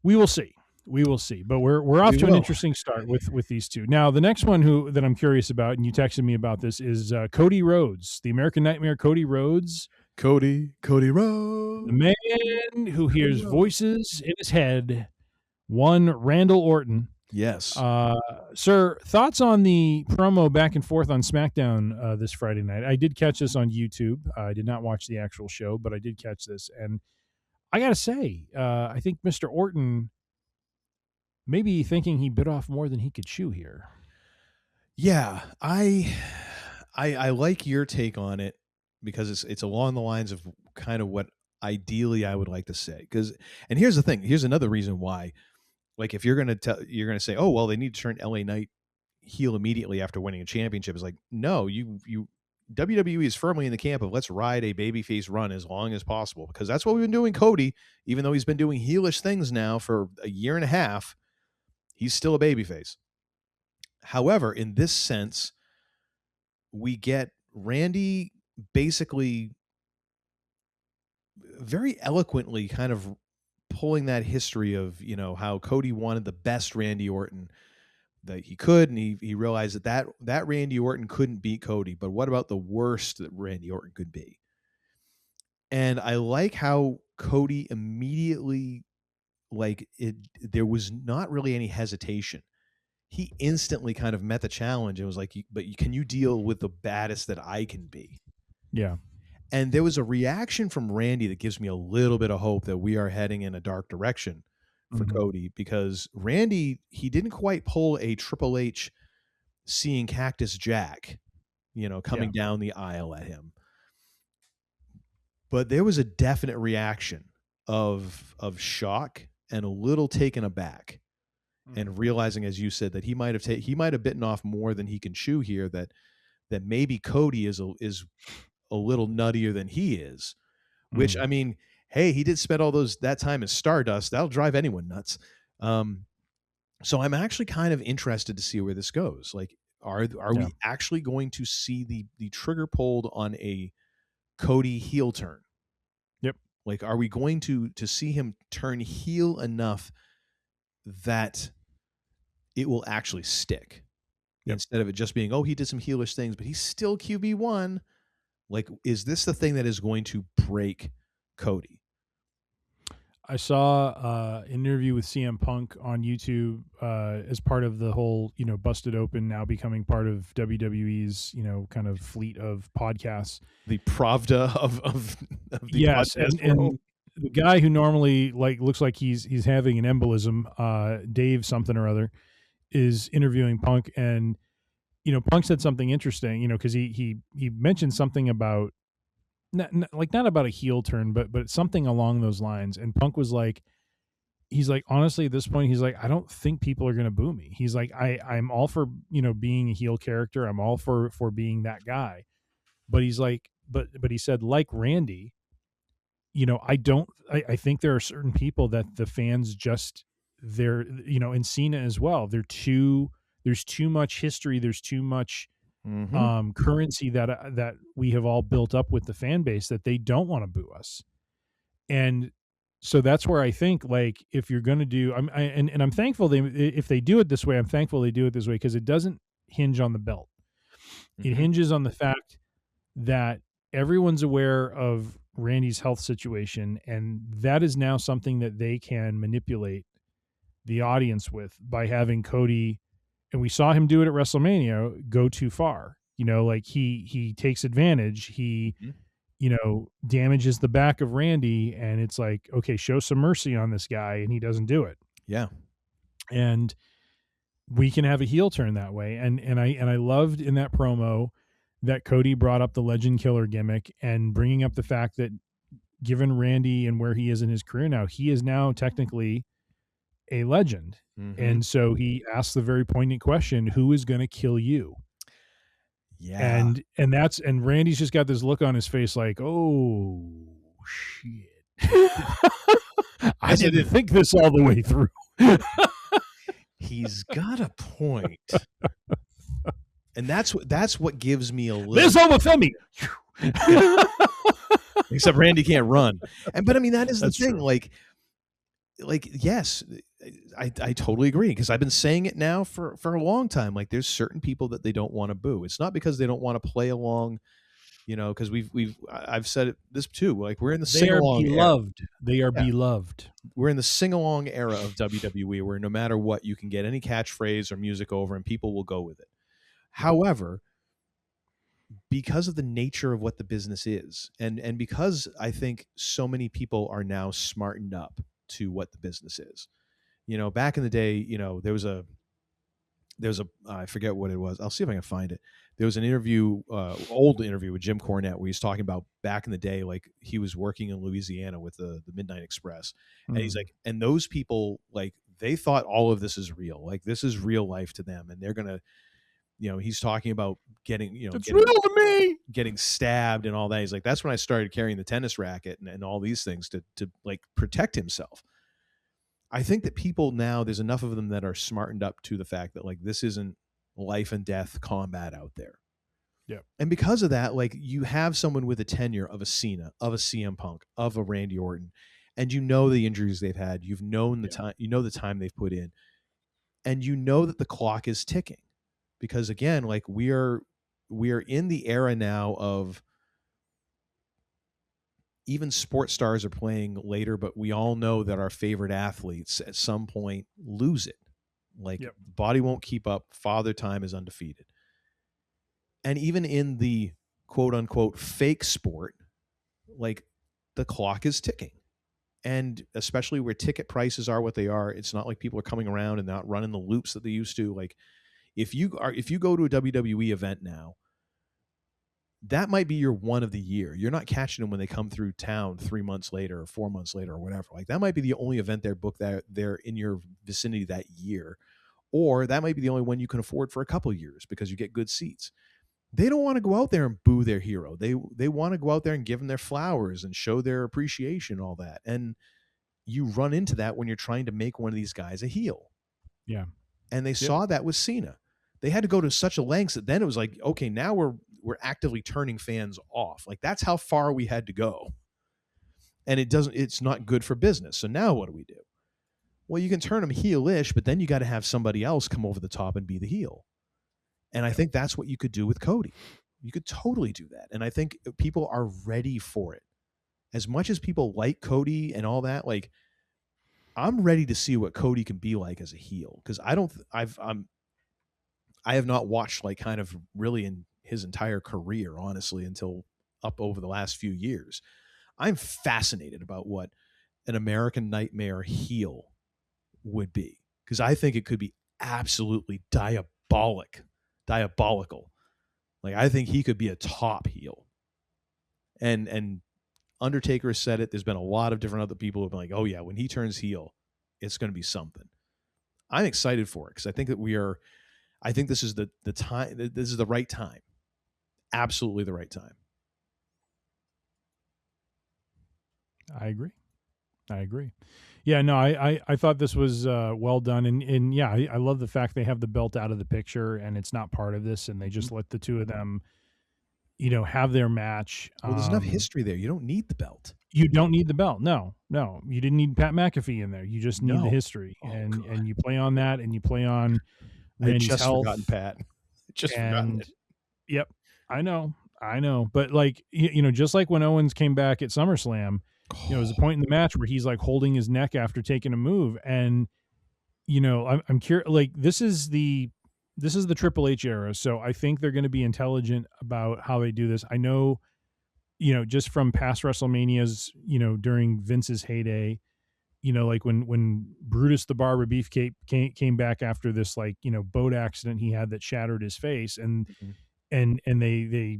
we will see. But we're off to an interesting start with these two. Now, the next one that I'm curious about, and you texted me about this, is Cody Rhodes, the American Nightmare. Cody Rhodes, Cody Rhodes, the man who hears voices in his head. One Randall Orton. Yes. Sir, thoughts on the promo back and forth on SmackDown this Friday night? I did catch this on YouTube. I did not watch the actual show, but I did catch this. And I got to say, I think Mr. Orton may be thinking he bit off more than he could chew here. Yeah, I like your take on it, because it's along the lines of kind of what ideally I would like to say. And here's the thing. Here's another reason why. Like, if you're going to say, oh, well, they need to turn LA Knight heel immediately after winning a championship. It's like, no, WWE is firmly in the camp of let's ride a babyface run as long as possible, because that's what we've been doing. Cody, even though he's been doing heelish things now for a year and a half, he's still a babyface. However, in this sense, we get Randy basically very eloquently kind of pulling that history of, how Cody wanted the best Randy Orton that he could, and he realized that Randy Orton couldn't beat Cody, but what about the worst that Randy Orton could be? And I like how Cody immediately, there was not really any hesitation. he instantly kind of met the challenge and was like, can you deal with the baddest that I can be? Yeah. And there was a reaction from Randy that gives me a little bit of hope that we are heading in a dark direction for Cody, because Randy, he didn't quite pull a Triple H seeing Cactus Jack, coming down the aisle at him. But there was a definite reaction of shock and a little taken aback, and realizing, as you said, that he might have bitten off more than he can chew here, that maybe Cody is a little nuttier than he is, which, I mean, hey, he did spend all that time in Stardust. That'll drive anyone nuts. So I'm actually kind of interested to see where this goes. Like, are we actually going to see the trigger pulled on a Cody heel turn? Yep. Like, are we going to see him turn heel enough that it will actually stick, instead of it just being, oh, he did some heelish things, but he's still QB1? Like, is this the thing that is going to break Cody? I saw an interview with CM Punk on YouTube as part of the whole, Busted Open now becoming part of WWE's, kind of fleet of podcasts. The Pravda of the yes, podcast and the guy who normally looks like he's having an embolism, Dave something or other, is interviewing Punk, and Punk said something interesting, because he mentioned something about not about a heel turn, but something along those lines. And Punk was like, he's like, honestly, at this point, he's like, I don't think people are going to boo me. He's like, I'm all for, being a heel character. I'm all for being that guy. But he's like, but he said, like Randy, I think there are certain people that the fans just, they're, and Cena as well. There's too much history. There's too much currency that we have all built up with the fan base that they don't want to boo us. And so that's where I think, like, if you're going to do, I'm thankful if they do it this way, I'm thankful they do it this way, because it doesn't hinge on the belt. It hinges on the fact that everyone's aware of Randy's health situation, and that is now something that they can manipulate the audience with by having Cody, and we saw him do it at WrestleMania, go too far. Like he takes advantage. He, damages the back of Randy, and it's like, okay, show some mercy on this guy, and he doesn't do it. Yeah. And we can have a heel turn that way. And I loved in that promo that Cody brought up the Legend Killer gimmick, and bringing up the fact that, given Randy and where he is in his career now, he is now technically a legend. And so he asked the very poignant question, who is going to kill you? Yeah. And Randy's just got this look on his face like, oh shit. I didn't think this all the way through. He's got a point. And that's what gives me a little. This Femi. Except Randy can't run. But I mean, that's the thing. True. Like, yes, I totally agree, because I've been saying it now for a long time. Like, there's certain people that they don't want to boo. It's not because they don't want to play along, because I've said this too. Like, we're in the sing-along era. They are beloved. We're in the sing-along era of WWE, where no matter what, you can get any catchphrase or music over and people will go with it. However, because of the nature of what the business is, and because I think so many people are now smartened up to what the business is. Back in the day, there was a I forget what it was. I'll see if I can find it. There was an interview, old interview with Jim Cornette, where he's talking about back in the day, like he was working in Louisiana with the Midnight Express. And he's like, and those people, like, they thought all of this is real. Like, this is real life to them. And they're going to, he's talking about getting stabbed and all that. He's like, that's when I started carrying the tennis racket and all these things to like protect himself. I think that people now, there's enough of them that are smartened up to the fact that, like, this isn't life and death combat out there. Yeah. And because of that, like, you have someone with a tenure of a Cena, of a CM Punk, of a Randy Orton, and the injuries they've had, you've known the time, the time they've put in, and that the clock is ticking. Because again, like, we are in the era now of even sports stars are playing later, but we all know that our favorite athletes at some point lose it. Like Yep. the body won't keep up. Father Time is undefeated. And even in the quote unquote fake sport, like the clock is ticking. And especially where ticket prices are what they are, it's not like people are coming around and not running the loops that they used to. Like if you go to a WWE event now, that might be your one of the year. You're not catching them when they come through town 3 months later or 4 months later or whatever. Like that might be the only event they're booked that they're in your vicinity that year. Or that might be the only one you can afford for a couple of years because you get good seats. They don't want to go out there and boo their hero. They want to go out there and give them their flowers and show their appreciation, all that. And you run into that when you're trying to make one of these guys a heel. Yeah. And they saw that with Cena. They had to go to such a length that then it was like, okay, now we're actively turning fans off. Like that's how far we had to go. And it's not good for business. So now what do we do? Well, you can turn them heelish, but then you got to have somebody else come over the top and be the heel. And I think that's what you could do with Cody. You could totally do that. And I think people are ready for it. As much as people like Cody and all that, like I'm ready to see what Cody can be like as a heel. Because I have not watched like kind of really in his entire career, honestly, until up over the last few years. I'm fascinated about what an American Nightmare heel would be. Because I think it could be absolutely diabolical. Like I think he could be a top heel. And Undertaker said it. There's been a lot of different other people who've been like, oh yeah, when he turns heel, it's going to be something. I'm excited for it because I think that I think this is the time. This is the right time. Absolutely the right time. I agree. Yeah, no, I thought this was well done, and yeah, I love the fact they have the belt out of the picture and it's not part of this, and they just let the two of them, have their match. Well, there's enough history there. You don't need the belt. You don't need the belt. No, you didn't need Pat McAfee in there. You just need the history, and you play on that, and you play on Randy's just health. Forgotten Pat. Just forgotten it. Yep, I know, but like just like when Owens came back at SummerSlam. There was a point in the match where he's like holding his neck after taking a move. And, I'm curious, like this is the Triple H era. So I think they're going to be intelligent about how they do this. I know, just from past WrestleManias, during Vince's heyday, like when Brutus the Barber Beefcake came back after this, like, boat accident he had that shattered his face. And, and they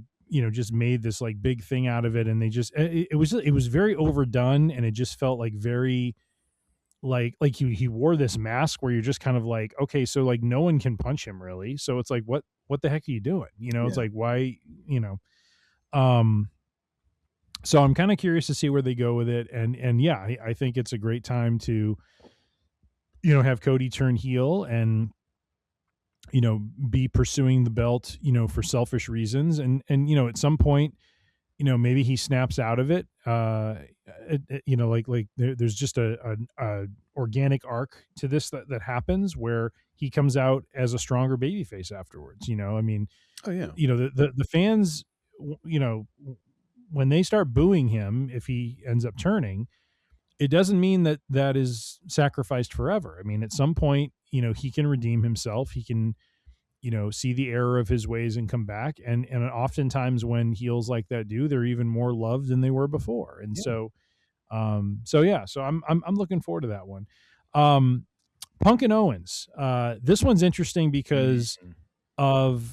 just made this like big thing out of it. And they just, it was very overdone. And it just felt like very, like he wore this mask where you're just kind of like, okay, so like no one can punch him really. So it's like, what the heck are you doing? It's like, why, so I'm kind of curious to see where they go with it. And yeah, I think it's a great time to, have Cody turn heel and, be pursuing the belt, for selfish reasons. And, at some point, maybe he snaps out of it. Like there's just a organic arc to this that happens where he comes out as a stronger babyface afterwards. I mean, oh yeah, the fans, when they start booing him, if he ends up turning, it doesn't mean that is sacrificed forever. I mean, at some point, he can redeem himself. He can, see the error of his ways and come back. And oftentimes when heels like that do, they're even more loved than they were before. And so I'm looking forward to that one. Punk and Owens. This one's interesting because of,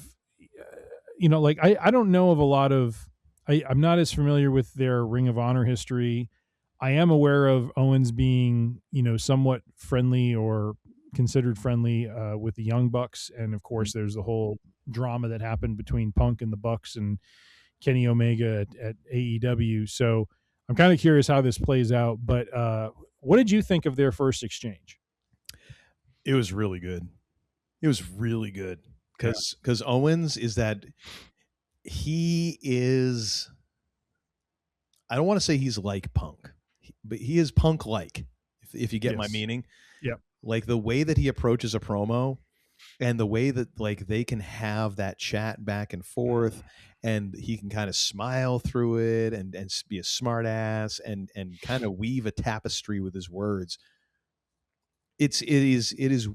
like, I don't know of a lot of, I'm not as familiar with their Ring of Honor history. I am aware of Owens being, somewhat friendly or considered friendly with the Young Bucks. And of course there's the whole drama that happened between Punk and the Bucks and Kenny Omega at AEW. So I'm kind of curious how this plays out, but what did you think of their first exchange? It was really good. Because Owens is that he is, I don't want to say he's like Punk, but he is Punk-like, if you get my meaning. Yeah. Like the way that he approaches a promo and the way that like they can have that chat back and forth and he can kind of smile through it and be a smart ass and kind of weave a tapestry with his words. It is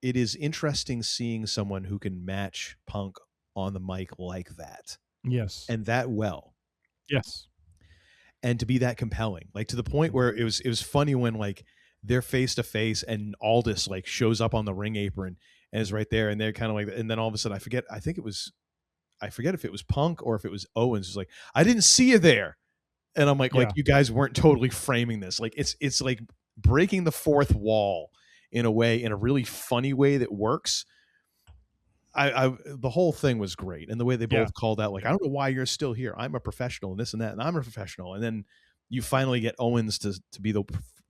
it is interesting seeing someone who can match Punk on the mic like that. Yes. And that well. Yes. And to be that compelling, like to the point where it was funny when like they're face to face and Aldis like shows up on the ring apron and is right there, and they're kind of like, and then all of a sudden I forget if it was Punk or if it was Owens. It's like, I didn't see you there. And I'm like, Yeah. like you guys weren't totally framing this. Like it's like breaking the fourth wall in a way, in a really funny way that works. The whole thing was great, and the way they both called out, like, I don't know why you're still here. I'm a professional, and this and that, and I'm a professional. And then you finally get Owens to be the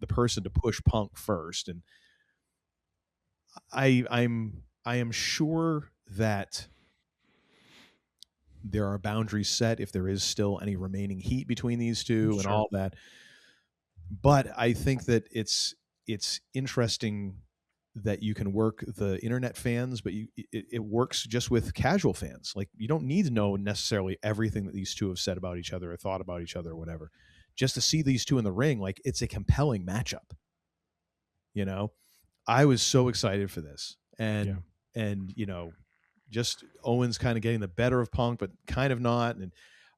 person to push Punk first, and I am sure that there are boundaries set if there is still any remaining heat between these two and all that. But I think that it's interesting that you can work the internet fans, but it works just with casual fans. Like, you don't need to know necessarily everything that these two have said about each other or thought about each other or whatever. Just to see these two in the ring, like, it's a compelling matchup. You know, I was so excited for this, and you know, just Owens kind of getting the better of Punk, but kind of not. And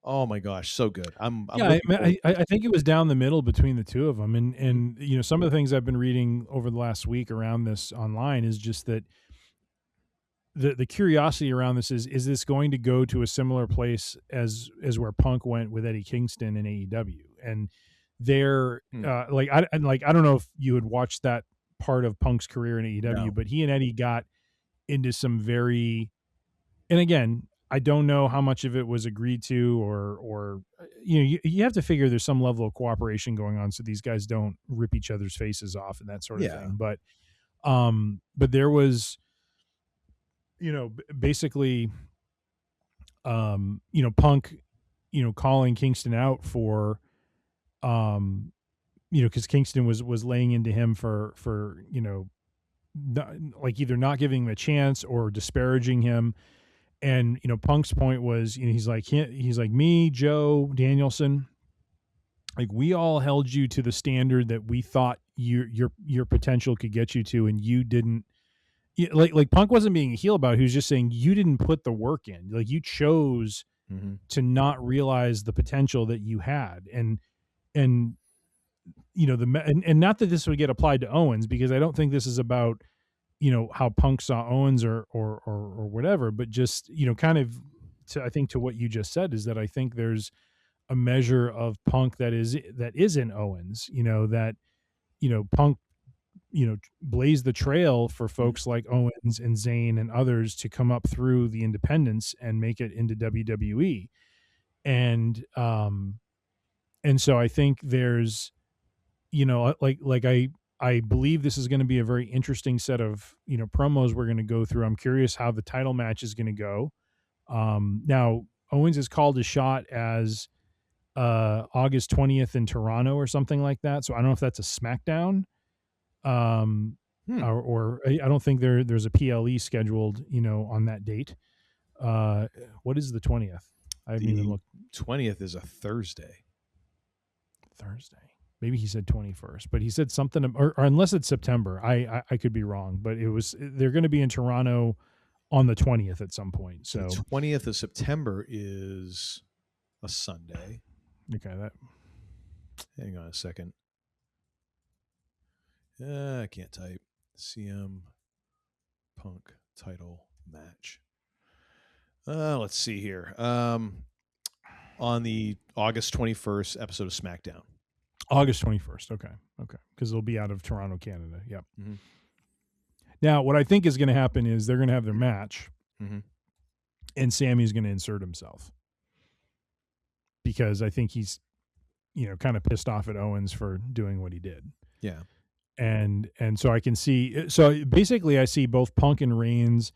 oh my gosh, so good. I think it was down the middle between the two of them. And you know, some of the things I've been reading over the last week around this online is just that the curiosity around this is this going to go to a similar place as where Punk went with Eddie Kingston in AEW? And they're I don't know if you had watched that part of Punk's career in AEW, but he and Eddie got into some very, and again, I don't know how much of it was agreed to, or you know, you have to figure there's some level of cooperation going on so these guys don't rip each other's faces off and that sort of thing. But there was, you know, basically, you know, Punk, you know, calling Kingston out for, you know, because Kingston was laying into him for you know, like either not giving him a chance or disparaging him. And, you know, Punk's point was, you know, he's like, me, Joe, Danielson, like, we all held you to the standard that we thought your potential could get you to, and you didn't. Like Punk wasn't being a heel about it. He was just saying you didn't put the work in. Like, you chose to not realize the potential that you had. And you know, and not that this would get applied to Owens, because I don't think this is about, you know, how Punk saw Owens or whatever, but just, you know, kind of I think to what you just said is that I think there's a measure of Punk that is in Owens, you know, that, you know, Punk, you know, blazed the trail for folks like Owens and Zayn and others to come up through the independents and make it into WWE. And so I think there's, you know, like I believe this is going to be a very interesting set of, you know, promos we're going to go through. I'm curious how the title match is going to go. Now Owens has called a shot as August 20th in Toronto or something like that. So I don't know if that's a SmackDown, or I don't think there's a PLE scheduled, you know, on that date. What is the 20th? I haven't even looked. 20th is a Thursday. Maybe he said 21st, but he said something, or unless it's September, I could be wrong, but they're going to be in Toronto on the 20th at some point. So the 20th of September is a Sunday. Okay. Hang on a second. I can't type. CM Punk title match. Let's see here. On the August 21st episode of SmackDown. August 21st. Okay. Because they'll be out of Toronto, Canada. Yep. Mm-hmm. Now, what I think is going to happen is they're going to have their match, and Sammy's going to insert himself, because I think he's, you know, kind of pissed off at Owens for doing what he did. Yeah. And so I can see, so basically I see both Punk and Reigns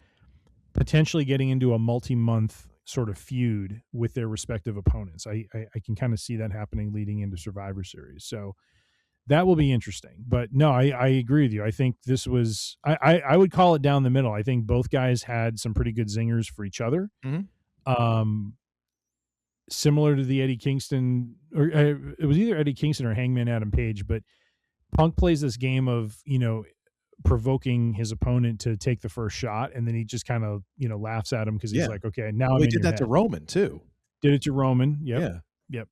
potentially getting into a multi-month sort of feud with their respective opponents. I can kind of see that happening leading into Survivor Series. So that will be interesting. But no, I agree with you. I think this was, I would call it down the middle. I think both guys had some pretty good zingers for each other. Similar to the Eddie Kingston, or it was either Eddie Kingston or Hangman Adam Page, but Punk plays this game of, you know, provoking his opponent to take the first shot, and then he just kind of laughs at him because he's like, okay, now I'm he in did your that to head. Roman too. Did it to Roman. Yep. Yeah. Yep.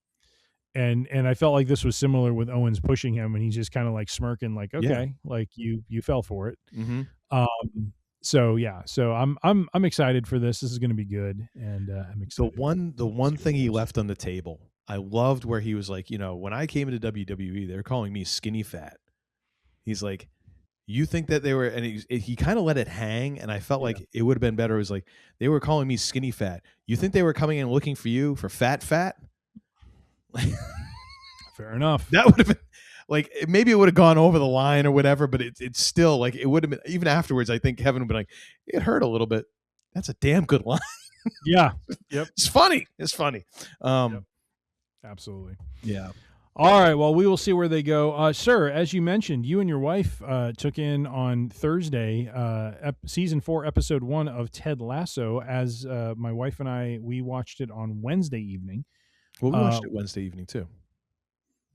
And I felt like this was similar with Owens pushing him, and he's just kind of like smirking, like, okay, like you fell for it. So I'm excited for this. This is going to be good, and I'm excited. The one thing he left on the table, I loved where he was like, when I came into WWE, they were calling me skinny fat. He's like, you think that they were, and he kind of let it hang, and I felt like it would have been better. It was like, they were calling me skinny fat. You think they were coming in looking for you for fat? Fair enough. That would have been like, maybe it would have gone over the line or whatever, but it's still like, it would have been, even afterwards, I think Kevin would be like, it hurt a little bit. That's a damn good line. Yeah. Yep. It's funny. Yep. Absolutely. Yeah. All right. Well, we will see where they go. Sir, as you mentioned, you and your wife took in on Thursday season 4, episode 1 of Ted Lasso. As my wife and we watched it on Wednesday evening. Well, we watched it Wednesday evening too.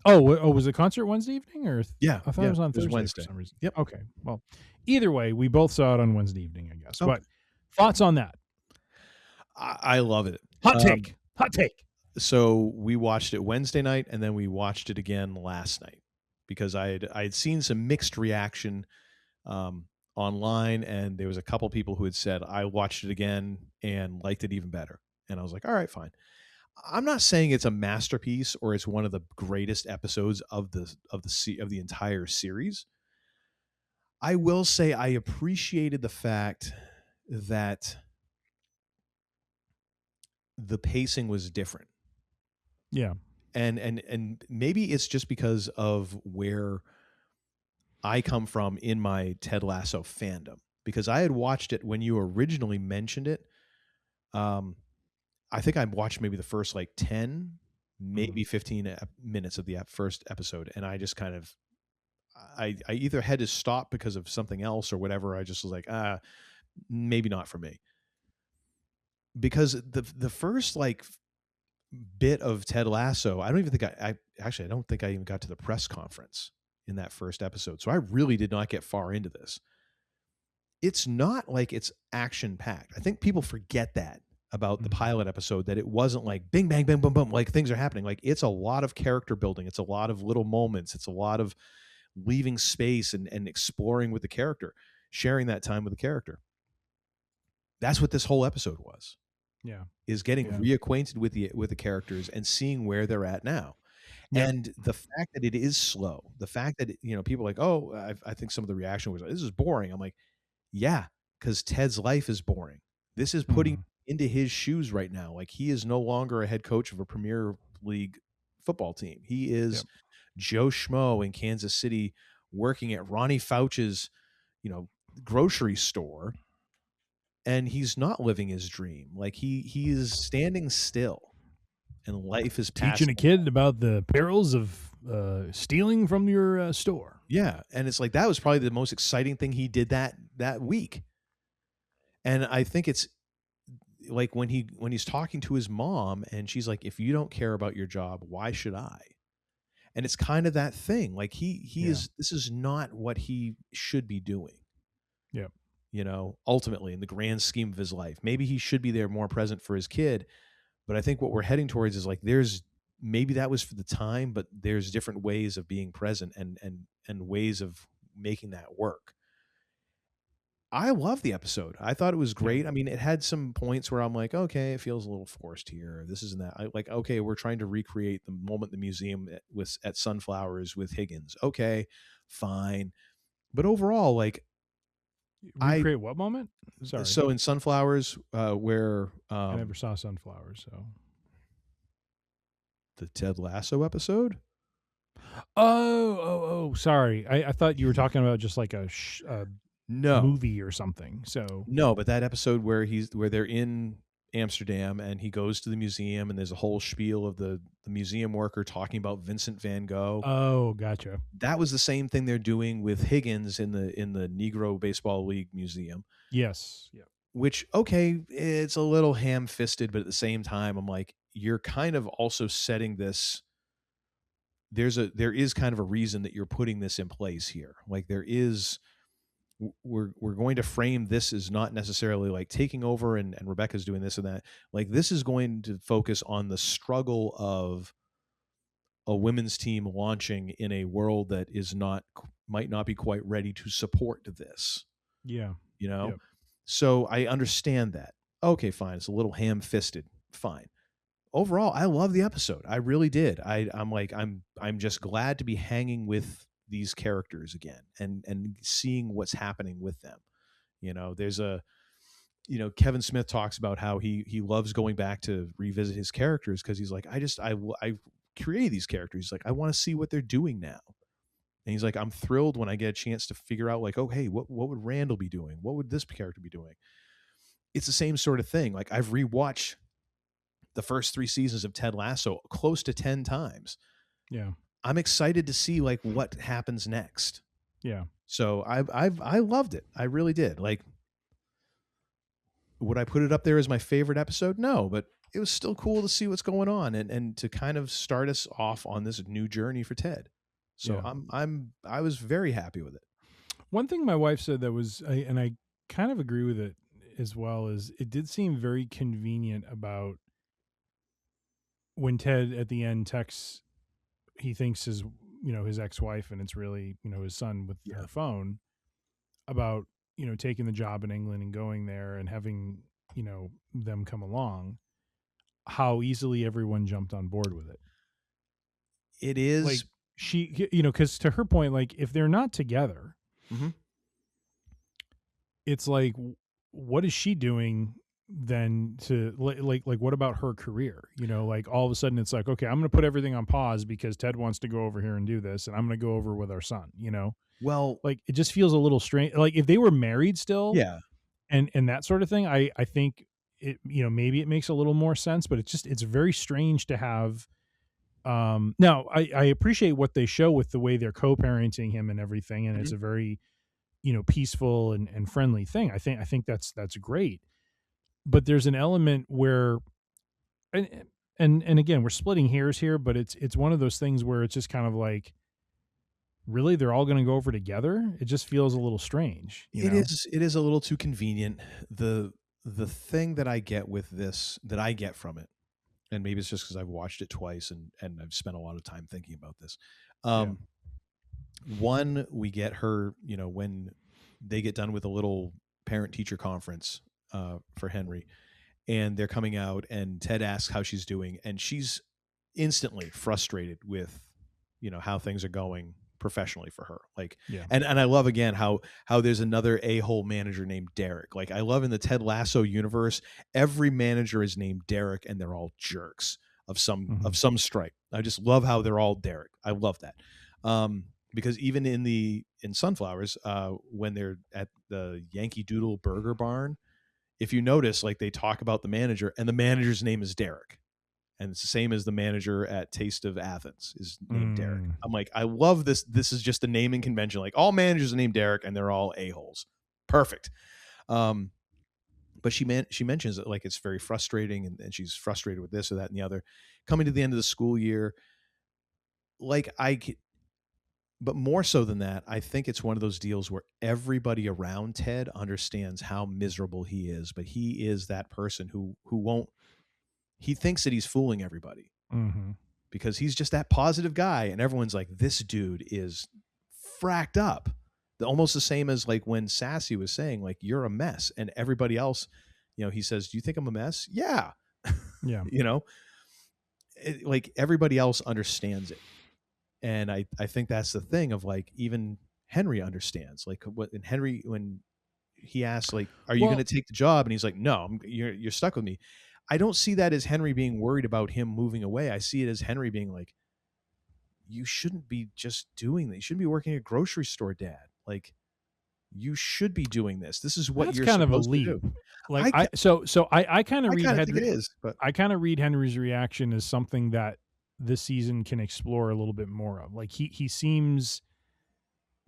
Oh, was the concert Wednesday evening, or yeah? I thought it was on Thursday Wednesday. For some reason. Yep. Okay. Well, either way, we both saw it on Wednesday evening, I guess. Okay. But thoughts on that? I love it. Hot take. Hot take. So we watched it Wednesday night, and then we watched it again last night because I had seen some mixed reaction online, and there was a couple people who had said I watched it again and liked it even better, and I was like, all right, fine. I'm not saying it's a masterpiece or it's one of the greatest episodes of the entire series. I will say I appreciated the fact that the pacing was different. Yeah. And maybe it's just because of where I come from in my Ted Lasso fandom, because I had watched it when you originally mentioned it. I think I watched maybe the first like 10, maybe 15 minutes of the first episode. And I just kind of, I either had to stop because of something else or whatever. I just was like, maybe not for me. Because the first like bit of Ted Lasso, I don't even think I don't think I even got to the press conference in that first episode. So I really did not get far into this. It's not like it's action packed. I think people forget that about the pilot episode, that it wasn't like bing, bang, bang, boom, boom, like things are happening. Like it's a lot of character building. It's a lot of little moments. It's a lot of leaving space and exploring with the character, sharing that time with the character. That's what this whole episode was. Yeah. Is getting reacquainted with the characters and seeing where they're at now. Yep. And the fact that it is slow, the fact that, people are like, oh, I think some of the reaction was, this is boring. I'm like, yeah, because Ted's life is boring. This is putting into his shoes right now. Like, he is no longer a head coach of a Premier League football team. He is Joe Schmo in Kansas City working at Ronnie Fouch's, grocery store. And he's not living his dream. Like he is standing still, and life is teaching a kid about the perils of stealing from your store. Yeah, and it's like that was probably the most exciting thing he did that week. And I think it's like when he's talking to his mom, and she's like, "If you don't care about your job, why should I?" And it's kind of that thing. Like he is. This is not what he should be doing. Yeah. Ultimately in the grand scheme of his life, maybe he should be there more present for his kid. But I think what we're heading towards is like, maybe that was for the time, but there's different ways of being present and ways of making that work. I love the episode. I thought it was great. I mean, it had some points where I'm like, okay, it feels a little forced here. This isn't that. I like, okay, we're trying to recreate the moment in the museum at Sunflowers with Higgins. Okay, fine. But overall, like, recreate what moment? Sorry. So in Sunflowers, where I never saw Sunflowers, so the Ted Lasso episode. Oh, sorry. I thought you were talking about just like a movie or something. So no, but that episode where they're in Amsterdam and he goes to the museum and there's a whole spiel of the museum worker talking about Vincent van Gogh. Oh, gotcha. That was the same thing they're doing with Higgins in the Negro Baseball League Museum. Yes. Yeah. Which, okay, it's a little ham-fisted, but at the same time, I'm like, you're kind of also setting this. There is kind of a reason that you're putting this in place here. Like there is we're going to frame this as not necessarily like taking over and Rebecca's doing this and that. Like, this is going to focus on the struggle of a women's team launching in a world that might not be quite ready to support this. Yeah. You know? Yep. So I understand that. Okay, fine. It's a little ham-fisted. Fine. Overall, I love the episode. I really did. I'm just glad to be hanging with these characters again and seeing what's happening with them. You know, there's Kevin Smith talks about how he loves going back to revisit his characters because he's like, I created these characters. He's like, I want to see what they're doing now. And he's like, I'm thrilled when I get a chance to figure out, like, oh, hey, what would Randall be doing? What would this character be doing? It's the same sort of thing. Like, I've rewatched the first 3 seasons of Ted Lasso close to 10 times. Yeah. I'm excited to see like what happens next. Yeah. So I loved it. I really did. Like, would I put it up there as my favorite episode? No, but it was still cool to see what's going on and to kind of start us off on this new journey for Ted. So yeah. I was very happy with it. One thing my wife said that was, and I kind of agree with it as well, is it did seem very convenient about when Ted at the end texts, he thinks his ex-wife, and it's really, his son with her phone, about, taking the job in England and going there and having, them come along, how easily everyone jumped on board with it. It is like she, because to her point, like, if they're not together, mm-hmm. it's like, what is she doing then to like what about her career? Like, all of a sudden it's like, okay, I'm going to put everything on pause because Ted wants to go over here and do this, and I'm going to go over with our son. Well, like, it just feels a little strange. Like, if they were married still, yeah, and that sort of thing, I think it, maybe it makes a little more sense, but it's very strange to have. Now I appreciate what they show with the way they're co-parenting him and everything, and mm-hmm. it's a very, peaceful and friendly thing. I think that's great. But there's an element where, and again, we're splitting hairs here, but it's one of those things where it's just kind of like, really, they're all going to go over together? It just feels a little strange. It is a little too convenient. The thing that I get with this, that I get from it, and maybe it's just because I've watched it twice and I've spent a lot of time thinking about this. One, we get her, when they get done with a little parent-teacher conference for Henry, and they're coming out, and Ted asks how she's doing, and she's instantly frustrated with, how things are going professionally for her. Like, and I love again how there's another a-hole manager named Derek. Like, I love in the Ted Lasso universe, every manager is named Derek, and they're all jerks of some stripe. I just love how they're all Derek. I love that. Because even in Sunflowers, when they're at the Yankee Doodle Burger Barn, if you notice, like, they talk about the manager, and the manager's name is Derek. And it's the same as the manager at Taste of Athens is named Derek. I'm like, I love this. This is just a naming convention. Like, all managers are named Derek, and they're all a-holes. Perfect. But she mentions that, like, it's very frustrating, and she's frustrated with this or that and the other. Coming to the end of the school year, like, but more so than that, I think it's one of those deals where everybody around Ted understands how miserable he is, but he is that person who won't. He thinks that he's fooling everybody because he's just that positive guy, and everyone's like, this dude is fracked up. Almost the same as like when Sassy was saying, like, you're a mess, and everybody else, he says, do you think I'm a mess? Yeah. Yeah. Like, everybody else understands it. And I think that's the thing of, like, even Henry understands, like, when he asks, like, are you going to take the job? And he's like, no, you're stuck with me. I don't see that as Henry being worried about him moving away. I see it as Henry being like, you shouldn't be just doing this. You shouldn't be working at a grocery store, Dad. Like, you should be doing this. This is what you're supposed to do. Like, I kind of read Henry. I kind of read Henry's reaction as something that this season can explore a little bit more of. Like, he seems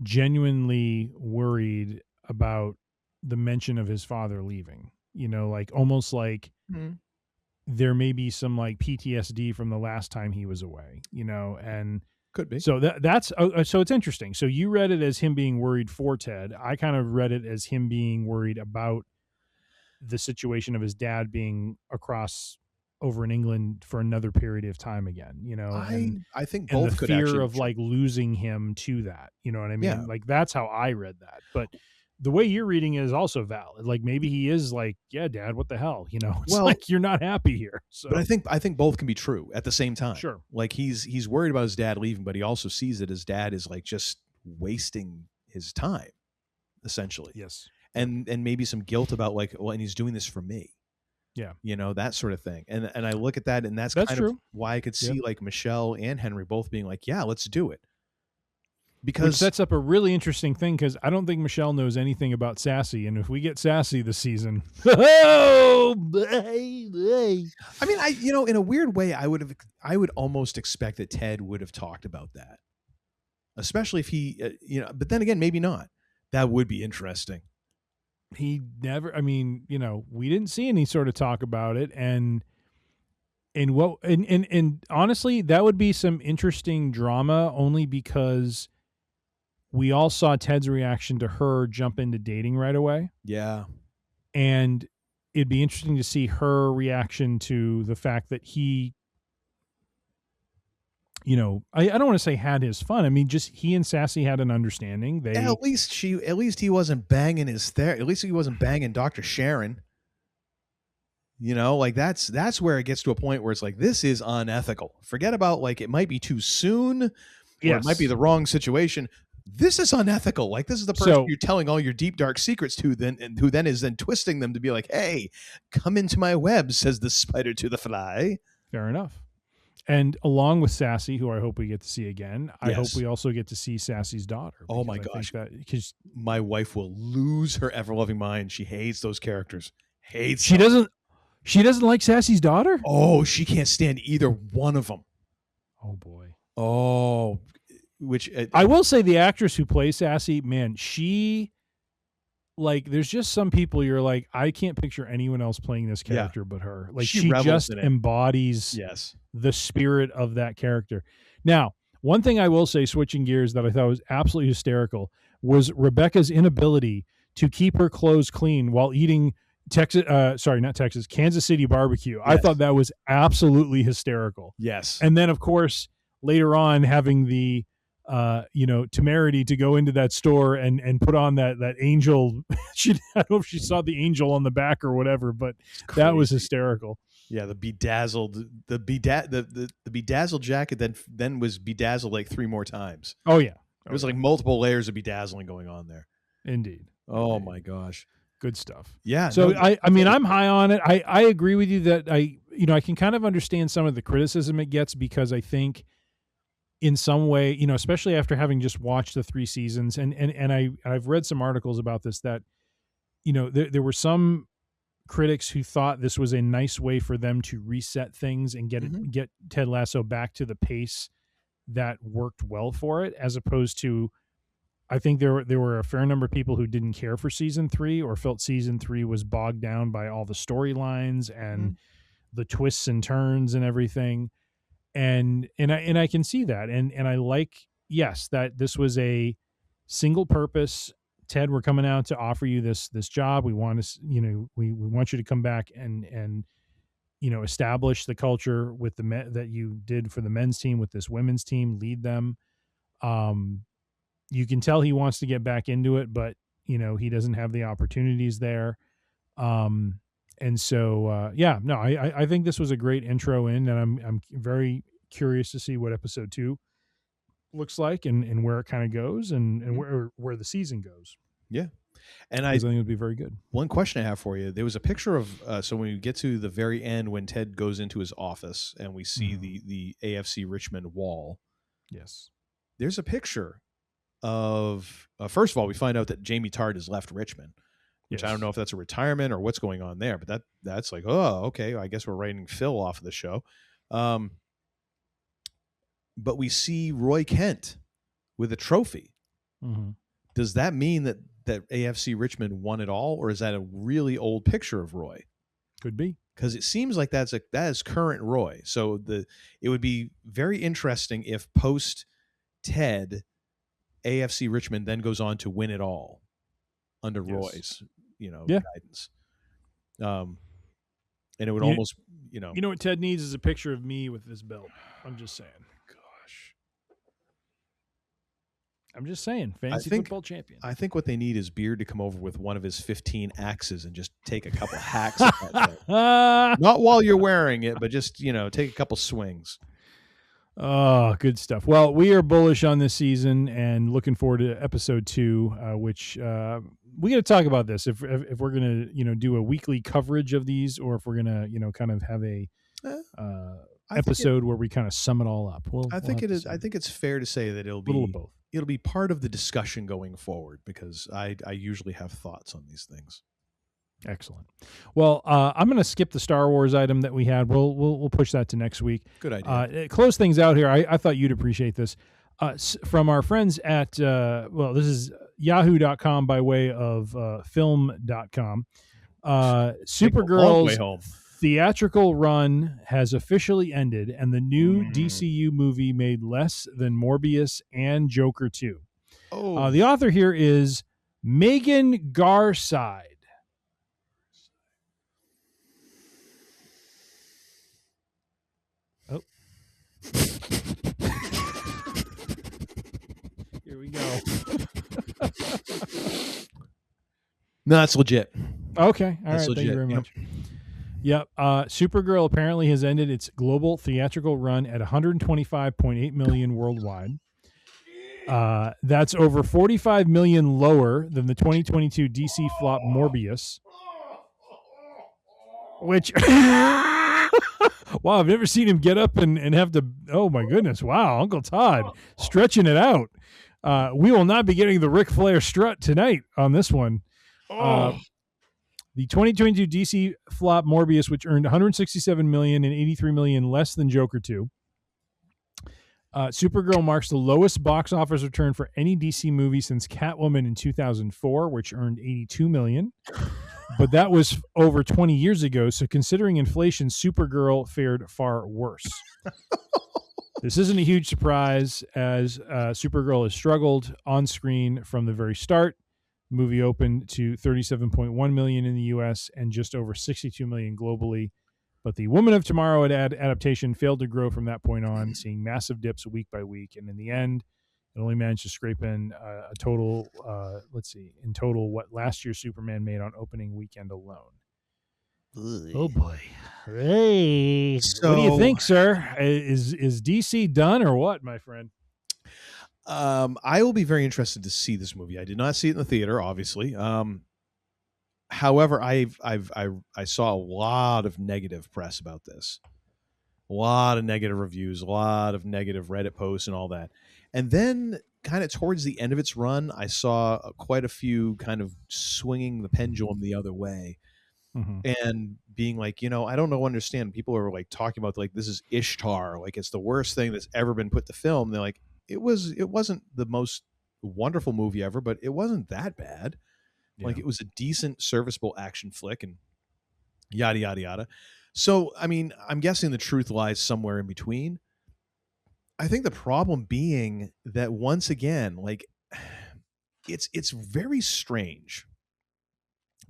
genuinely worried about the mention of his father leaving. Like, almost like there may be some, like, PTSD from the last time he was away. And Could be. So that's so it's interesting. So you read it as him being worried for Ted. I kind of read it as him being worried about the situation of his dad being across over in England for another period of time again, I think and both the could fear actually of like losing him to that, you know what I mean? Yeah. Like that's how I read that. But the way you're reading it is also valid. Like maybe he is like, yeah, Dad, what the hell? It's like you're not happy here. So, but I think both can be true at the same time. Sure. Like he's worried about his dad leaving, but he also sees that his dad is like just wasting his time, essentially. Yes. And maybe some guilt about like, well, and he's doing this for me. Yeah. That sort of thing. And I look at that, and that's kind true. of why I could see like Michelle and Henry both being like, yeah, let's do it. Because which sets up a really interesting thing, because I don't think Michelle knows anything about Sassy, and if we get Sassy this season, I mean, in a weird way, I would almost expect that Ted would have talked about that, especially if he, but then again, maybe not. That would be interesting. He never. I mean, we didn't see any sort of talk about it, and honestly, that would be some interesting drama, only because we all saw Ted's reaction to her jump into dating right away. Yeah. And it'd be interesting to see her reaction to the fact that he, I don't want to say had his fun. I mean, just he and Sassy had an understanding. At least he wasn't banging at least he wasn't banging Dr. Sharon. Like that's where it gets to a point where it's like, this is unethical. Forget about like, it might be too soon, or it might be the wrong situation. This is unethical. Like, this is the person you're telling all your deep, dark secrets to, and who then is twisting them to be like, hey, come into my web, says the spider to the fly. Fair enough. And along with Sassy, who I hope we get to see again, I hope we also get to see Sassy's daughter. Oh my gosh. Because my wife will lose her ever-loving mind. She hates those characters. She doesn't like Sassy's daughter? Oh, she can't stand either one of them. Oh boy. Oh, which I will say, the actress who plays Sassy, man, she, like, there's just some people you're like, I can't picture anyone else playing this character but her. Like, she just embodies the spirit of that character. Now, one thing I will say, switching gears, that I thought was absolutely hysterical was Rebecca's inability to keep her clothes clean while eating Kansas City barbecue. Yes. I thought that was absolutely hysterical. Yes. And then, of course, later on, having the temerity to go into that store and put on that angel. I don't know if she saw the angel on the back or whatever, but that was hysterical. Yeah, the bedazzled jacket then was bedazzled like 3 more times. Oh yeah. There was like multiple layers of bedazzling going on there. Indeed. Oh my gosh. Good stuff. Yeah. So I mean, I'm high on it. I agree with you that I can kind of understand some of the criticism it gets, because I think in some way, especially after having just watched the 3 seasons, and I've read some articles about this, that, there were some critics who thought this was a nice way for them to reset things and get Ted Lasso back to the pace that worked well for it, as opposed to, I think there were a fair number of people who didn't care for season 3, or felt season 3 was bogged down by all the storylines and the twists and turns and everything. And I can see that. And I like, yes, that this was a single purpose. Ted, we're coming out to offer you this job. We want to, we want you to come back and establish the culture with the men that you did for the men's team with this women's team, lead them. You can tell he wants to get back into it, but he doesn't have the opportunities there. And so, I think this was a great intro in, and I'm very curious to see what episode 2 looks like and where it kind of goes and where the season goes. Yeah. And I think it would be very good. One question I have for you, there was a picture of, so when we get to the very end, when Ted goes into his office and we see the AFC Richmond wall. Yes. There's a picture of, first of all, we find out that Jamie Tart has left Richmond, which I don't know if that's a retirement or what's going on there, but that's like, oh, okay, I guess we're writing Phil off of the show. But we see Roy Kent with a trophy. Mm-hmm. Does that mean that AFC Richmond won it all, or is that a really old picture of Roy? Could be, because it seems like that is current Roy. So it would be very interesting if post Ted, AFC Richmond then goes on to win it all under Yes. Roy's, Yeah. guidance. And it would almost, You know what Ted needs is a picture of me with this belt. I'm just saying. Gosh. I'm just saying. Fantasy football champion. I think what they need is Beard to come over with one of his 15 axes and just take a couple hacks at that thing. Not while you're wearing it, but just, take a couple swings. Oh, good stuff. Well, we are bullish on this season and looking forward to episode 2, which we got to talk about this if we're going to, do a weekly coverage of these, or if we're going to, kind of have a episode where we kind of sum it all up. I think it's fair to say that it'll little of both. It'll be part of the discussion going forward, because I usually have thoughts on these things. Excellent. Well, I'm going to skip the Star Wars item that we had. We'll push that to next week. Good idea. Close things out here. I thought you'd appreciate this. From our friends at, this is yahoo.com by way of film.com. Supergirl's theatrical run has officially ended, and the new DCU movie made less than Morbius and Joker 2. The author here is Megan Garside. Oh. Here we go. No, that's legit. Okay. All right. Legit. Thank you very much. Yep. Supergirl apparently has ended its global theatrical run at 125.8 million worldwide. That's over 45 million lower than the 2022 DC flop Morbius, which wow, I've never seen him get up and have to. Oh my goodness! Wow, Uncle Todd stretching it out. We will not be getting the Ric Flair strut tonight on this one. The 2022 DC flop Morbius, which earned 167 million and 83 million less than Joker 2. Supergirl marks the lowest box office return for any DC movie since Catwoman in 2004, which earned 82 million. But that was over 20 years ago, so considering inflation, Supergirl fared far worse. This isn't a huge surprise, as Supergirl has struggled on screen from the very start. The movie opened to 37.1 million in the U.S. and just over 62 million globally. But the Woman of Tomorrow adaptation failed to grow from that point on, seeing massive dips week by week. And in the end, it only managed to scrape in a total, in total, what last year's Superman made on opening weekend alone. Oh, boy. Hey. So, what do you think, sir? Is DC done or what, my friend? I will be very interested to see this movie. I did not see it in the theater, obviously. However, I saw a lot of negative press about this, a lot of negative reviews, a lot of negative Reddit posts and all that. And then kind of towards the end of its run, I saw quite a few kind of swinging the pendulum the other way, and being like, I don't understand. People are like talking about like, this is Ishtar. Like, it's the worst thing that's ever been put to film. And they're like, it wasn't the most wonderful movie ever, but it wasn't that bad. Yeah. Like, it was a decent, serviceable action flick, and yada, yada, yada. So, I mean, I'm guessing the truth lies somewhere in between. I think the problem being that, once again, like, it's very strange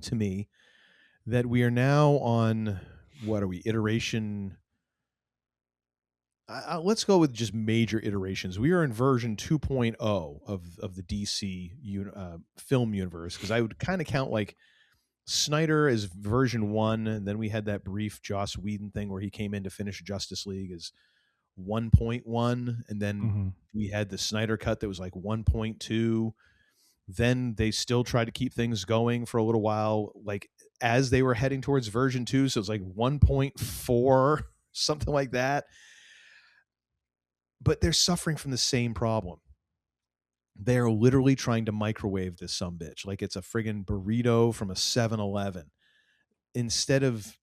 to me that we are now on, what are we, iteration... let's go with just major iterations. We are in version 2.0 of the DC film universe, because I would kind of count like Snyder as version 1, and then we had that brief Joss Whedon thing where he came in to finish Justice League as 1.1, and then we had the Snyder cut that was like 1.2. Then they still tried to keep things going for a little while, like as they were heading towards version 2, so it's like 1.4, something like that. But they're suffering from the same problem. They're literally trying to microwave this sumbitch like it's a friggin' burrito from a 7-Eleven, instead of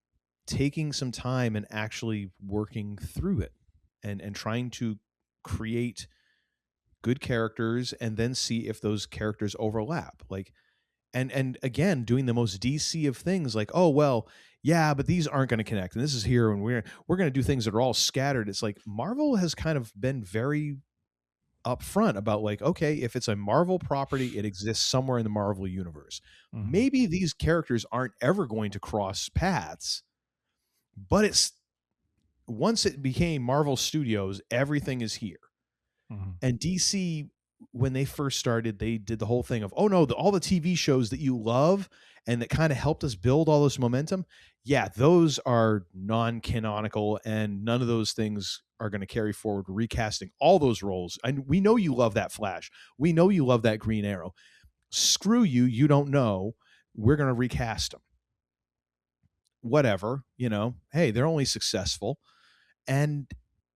taking some time and actually working through it and trying to create good characters and then see if those characters overlap. Like, and again, doing the most DC of things, like, oh, well, yeah, but these aren't going to connect, and this is here, and we're going to do things that are all scattered. It's like Marvel has kind of been very up front about like, okay, if it's a Marvel property, it exists somewhere in the Marvel universe. Mhm. Maybe these characters aren't ever going to cross paths, but it's once it became Marvel Studios, everything is here. Mhm. And DC, when they first started, they did the whole thing of, oh no, all the TV shows that you love and that kind of helped us build all this momentum. Yeah, those are non-canonical, and none of those things are going to carry forward. Recasting all those roles. And we know you love that Flash. We know you love that Green Arrow. Screw you. You don't know. We're going to recast them. Whatever, hey, they're only successful. And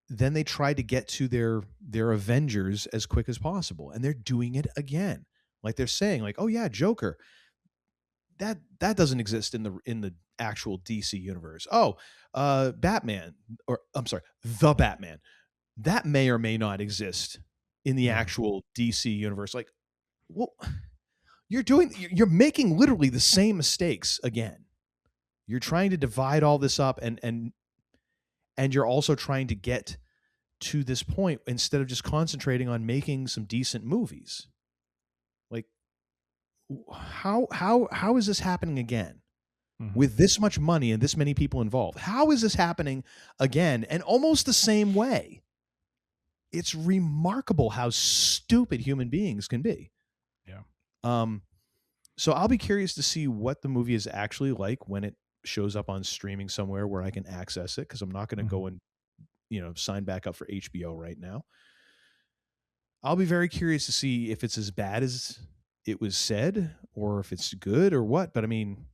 then they try to get to their Avengers as quick as possible, and they're doing it again. Like they're saying, like, oh yeah, Joker, that doesn't exist in the actual DC universe. Oh, Batman, or I'm sorry, the Batman, that may or may not exist in the actual DC universe. Like, well, you're making literally the same mistakes again. You're trying to divide all this up, and you're also trying to get to this point instead of just concentrating on making some decent movies. Like, how is this happening again? Mm-hmm. With this much money and this many people involved? How is this happening again and almost the same way? It's remarkable how stupid human beings can be. Yeah. So I'll be curious to see what the movie is actually like when it shows up on streaming somewhere where I can access it, because I'm not going to go and sign back up for HBO right now. I'll be very curious to see if it's as bad as it was said, or if it's good or what. But I mean,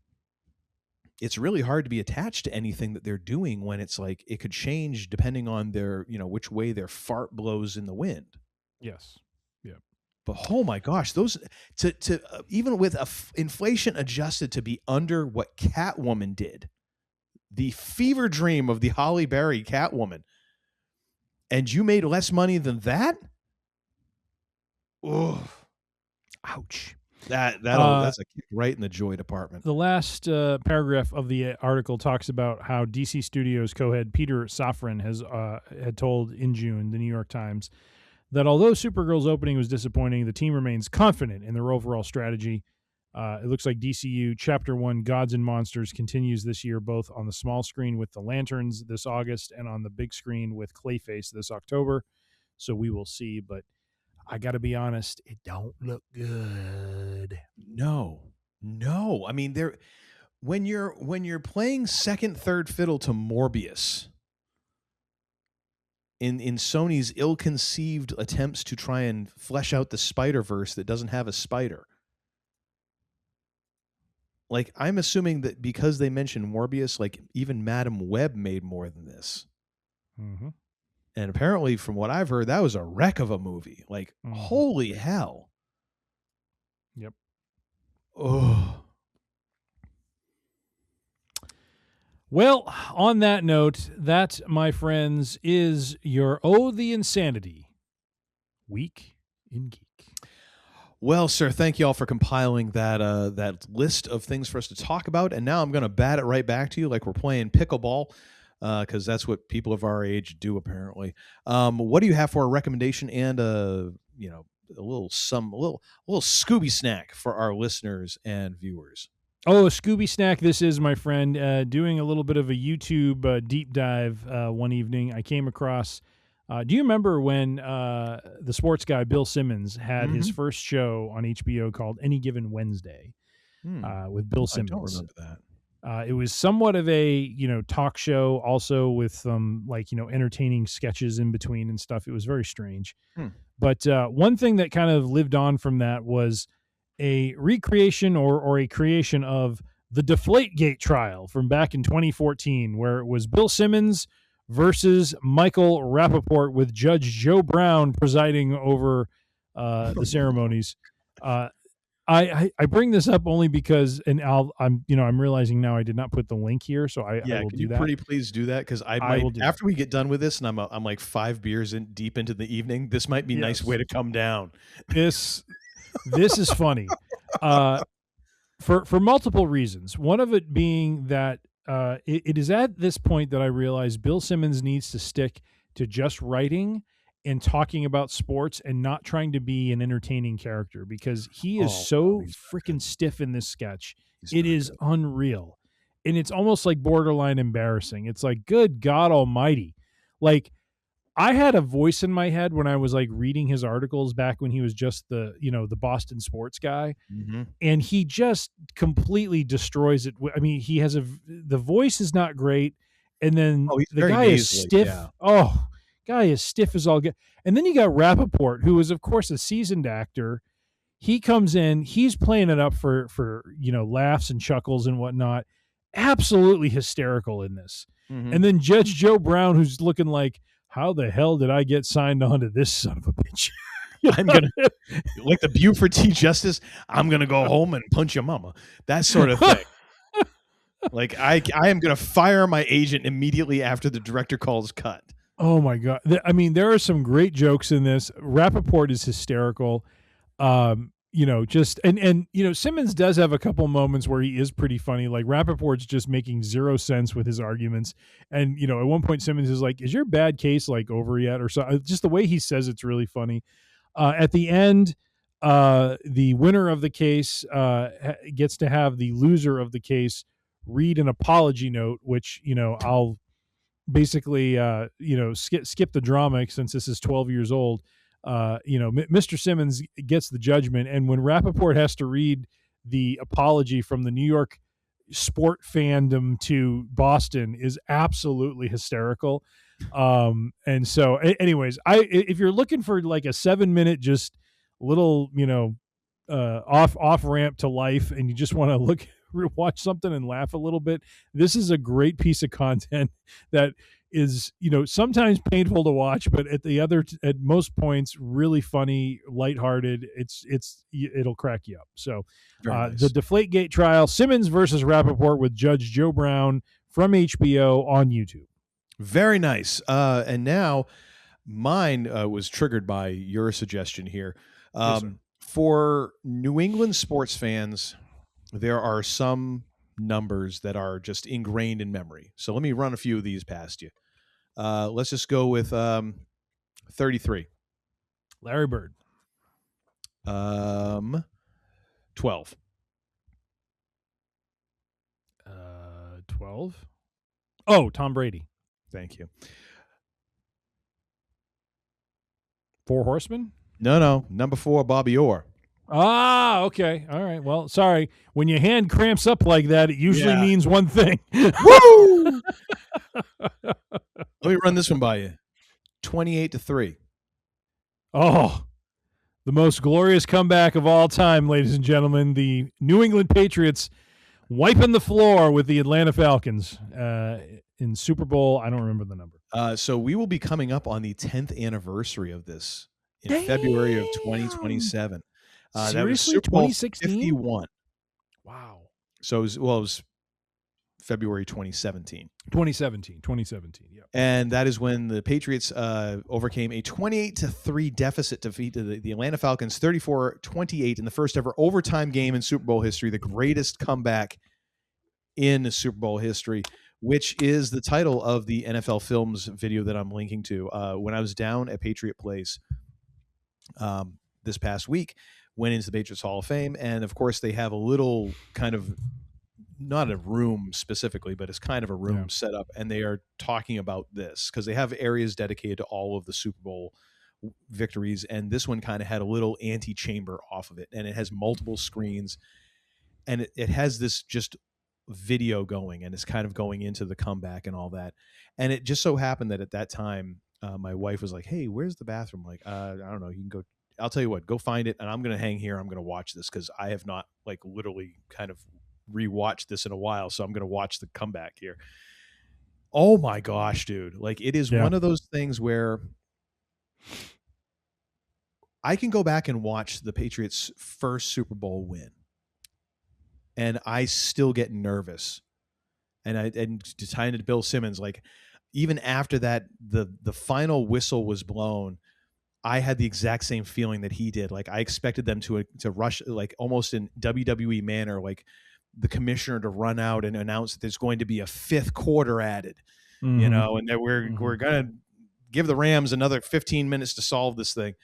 it's really hard to be attached to anything that they're doing when it's like it could change depending on their, which way their fart blows in the wind. Yes. Yeah. But oh my gosh, those to even with inflation adjusted to be under what Catwoman did, the fever dream of the Halle Berry Catwoman, and you made less money than that? Oh, ouch. That's a kick right in the joy department. The last paragraph of the article talks about how DC Studios co-head Peter Safran had told in June, the New York Times, that although Supergirl's opening was disappointing, the team remains confident in their overall strategy. It looks like DCU Chapter 1 Gods and Monsters continues this year, both on the small screen with the Lanterns this August and on the big screen with Clayface this October. So we will see, but I got to be honest, it don't look good. No. I mean, when you're playing second, third fiddle to Morbius in Sony's ill-conceived attempts to try and flesh out the Spider-Verse that doesn't have a spider. Like, I'm assuming that because they mentioned Morbius, like even Madam Web made more than this. Mm-hmm. And apparently, from what I've heard, that was a wreck of a movie. Like, holy hell. Yep. Oh. Well, on that note, that, my friends, is your the Insanity Week in Geek. Well, sir, thank you all for compiling that list of things for us to talk about. And now I'm going to bat it right back to you like we're playing pickleball, because that's what people of our age do, apparently. What do you have for a recommendation and a little Scooby snack for our listeners and viewers? Oh, a Scooby snack. This is, my friend, doing a little bit of a YouTube deep dive one evening. I came across, do you remember when the sports guy Bill Simmons had his first show on HBO called Any Given Wednesday with Bill Simmons? I don't remember that. It was somewhat of a, talk show, also with some entertaining sketches in between and stuff. It was very strange. But one thing that kind of lived on from that was a recreation or a creation of the Deflategate trial from back in 2014, where it was Bill Simmons versus Michael Rappaport, with Judge Joe Brown presiding over the ceremonies. I bring this up only because, and I'm realizing now I did not put the link here, so I will do that. Pretty please do that, because I might, after we get done with this, and I'm like 5 beers deep into the evening, this might be a nice way to come down. This is funny, for multiple reasons. One of it being that it is at this point that I realize Bill Simmons needs to stick to just writing and talking about sports and not trying to be an entertaining character, because he is freaking stiff in this sketch. It is unreal. And it's almost like borderline embarrassing. It's like, good God almighty. Like, I had a voice in my head when I was like reading his articles back when he was just the Boston sports guy. Mm-hmm. And he just completely destroys it. I mean, the voice is not great. And then the guy is stiff. Yeah. Oh, guy is stiff as all get. And then you got Rappaport, who is of course a seasoned actor. He comes in, he's playing it up for laughs and chuckles and whatnot. Absolutely hysterical in this. Mm-hmm. And then Judge Joe Brown, who's looking like, how the hell did I get signed on to this son of a bitch? I'm going to, like the Buford T. Justice, I'm going to go home and punch your mama. That sort of thing. Like, I am going to fire my agent immediately after the director calls cut. Oh, my God. I mean, there are some great jokes in this. Rappaport is hysterical. Simmons does have a couple moments where he is pretty funny. Like, Rappaport's just making zero sense with his arguments. And, at one point, Simmons is like, is your bad case, like, over yet? Or so. Just the way he says it's really funny. At the end, the winner of the case gets to have the loser of the case read an apology note, which, I'll basically, skip the drama since this is 12 years old. Mr. Simmons gets the judgment, and when Rappaport has to read the apology from the New York sport fandom to Boston is absolutely hysterical. And so anyways, if you're looking for like a 7-minute, just little, off ramp to life, and you just want to watch something and laugh a little bit, this is a great piece of content that is, sometimes painful to watch, but at most points really funny, lighthearted. It'll crack you up. So nice. The Deflategate trial, Simmons versus Rappaport with Judge Joe Brown from HBO on YouTube. Very nice. And now mine was triggered by your suggestion here. Yes, for New England sports fans, there are some numbers that are just ingrained in memory. So let me run a few of these past you. Let's just go with 33. Larry Bird. 12. 12. Oh, Tom Brady. Thank you. 4 Horsemen? No. Number 4, Bobby Orr. Ah, okay. All right. Well, sorry. When your hand cramps up like that, it usually means one thing. Woo! Let me run this one by you. 28-3. Oh, the most glorious comeback of all time, ladies and gentlemen. The New England Patriots wiping the floor with the Atlanta Falcons in Super Bowl. I don't remember the number. So we will be coming up on the 10th anniversary of this in February of 2027. Seriously? That was Super Bowl 2016? 51. Wow. So it was February 2017. 2017, yeah. And that is when the Patriots overcame a 28-3 deficit to defeat the Atlanta Falcons 34-28 in the first ever overtime game in Super Bowl history, the greatest comeback in Super Bowl history, which is the title of the NFL Films video that I'm linking to. When I was down at Patriot Place this past week, went into the Patriots Hall of Fame, and of course they have a little kind of, not a room specifically, but it's kind of a room set up, and they are talking about this because they have areas dedicated to all of the Super Bowl victories, and this one kind of had a little antechamber off of it, and it has multiple screens, and it has this just video going, and it's kind of going into the comeback and all that. And it just so happened that at that time, my wife was like, "Hey, where's the bathroom?" Like, I don't know, you can go. I'll tell you what, go find it, and I'm going to hang here. I'm going to watch this because I have not like literally kind of rewatched this in a while, so I'm going to watch the comeback here. Oh my gosh, dude. Like, it is one of those things where I can go back and watch the Patriots' first Super Bowl win, and I still get nervous. And to tie into Bill Simmons, like, even after that, the final whistle was blown, I had the exact same feeling that he did. Like, I expected them to rush, like almost in WWE manner, like the commissioner to run out and announce that there's going to be a 5th quarter added, you know, and that we're going to give the Rams another 15 minutes to solve this thing.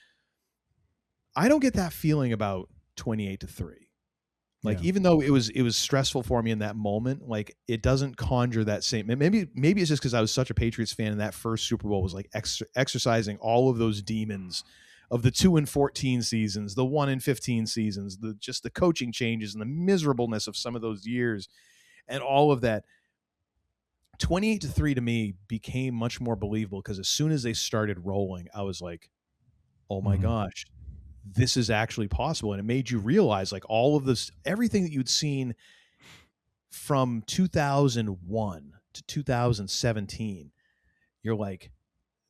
I don't get that feeling about 28-3. Like, even though it was stressful for me in that moment, like, it doesn't conjure that same. Maybe it's just because I was such a Patriots fan, and that first Super Bowl was like exercising all of those demons of the 2-14 seasons, the 1-15 seasons, the coaching changes and the miserableness of some of those years, and all of that. 28-3 to me became much more believable because as soon as they started rolling, I was like, oh my gosh, this is actually possible. And it made you realize, like, all of this, everything that you'd seen from 2001 to 2017, you're like,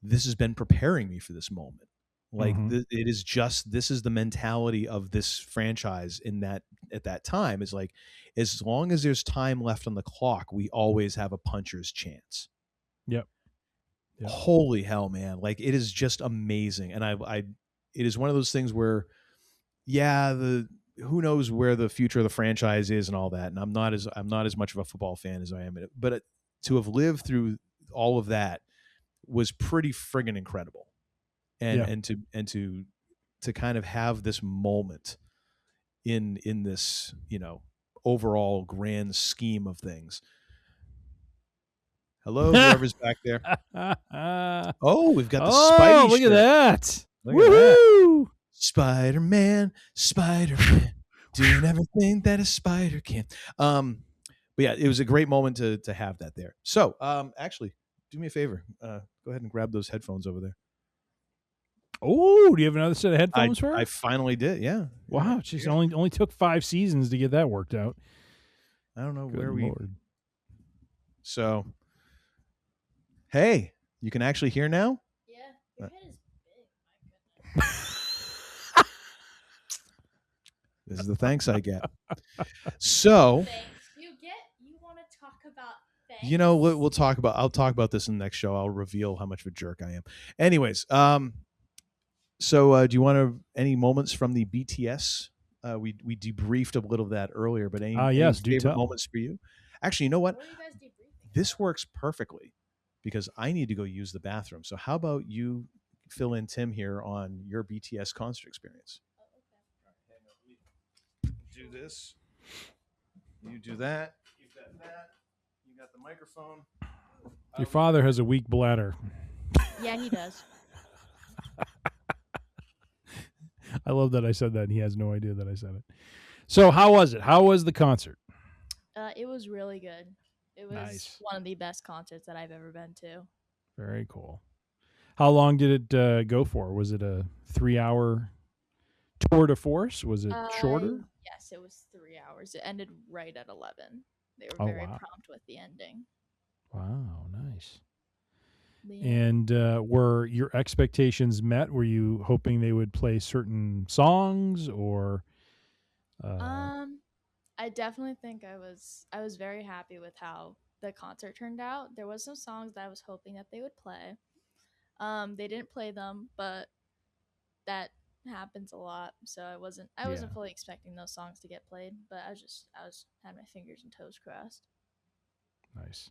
this has been preparing me for this moment. Like, it is just, this is the mentality of this franchise in that, at that time, is like, as long as there's time left on the clock, we always have a puncher's chance. Yep. Holy hell, man. Like, it is just amazing. And it is one of those things where, who knows where the future of the franchise is and all that. And I'm not as much of a football fan as I am, but to have lived through all of that was pretty friggin' incredible. And to kind of have this moment in this, overall grand scheme of things. Hello, whoever's back there. Oh, we've got the Spidey look shirt. at that. Woohoo! Spider-Man, doing everything that a spider can. But yeah, it was a great moment to have that there. So, actually, do me a favor. Go ahead and grab those headphones over there. Oh, do you have another set of headphones for her? I finally did, yeah. Wow, she's only took 5 seasons to get that worked out. I don't know Good where Lord. So, hey, you can actually hear now? Yeah, your head is big. My goodness. This is the thanks I get. So, Thanks. You want to talk about thanks? I'll talk about this in the next show. I'll reveal how much of a jerk I am. Anyways, so do you want any moments from the BTS? We debriefed a little of that earlier, but any favorite moments for you? Actually, you know what? What are you guys debriefing? This works perfectly because I need to go use the bathroom. So how about you fill in Tim here on your BTS concert experience? Do this. You do that. You've got that. You got the microphone. Your father has a weak bladder. Yeah, he does. I love that I said that. And he has no idea that I said it. So how was it? How was the concert? It was really good. It was nice. One of the best concerts that I've ever been to. Very cool. How long did it go for? Was it a 3-hour tour de force? Was it shorter? Yes, it was 3 hours. It ended right at 11. They were very prompt with the ending. Wow, nice. Yeah. And were your expectations met? Were you hoping they would play certain songs or? I definitely think I was very happy with how the concert turned out. There was some songs that I was hoping that they would play. They didn't play them, but that happens a lot. So I wasn't fully expecting those songs to get played, but I had my fingers and toes crossed. Nice.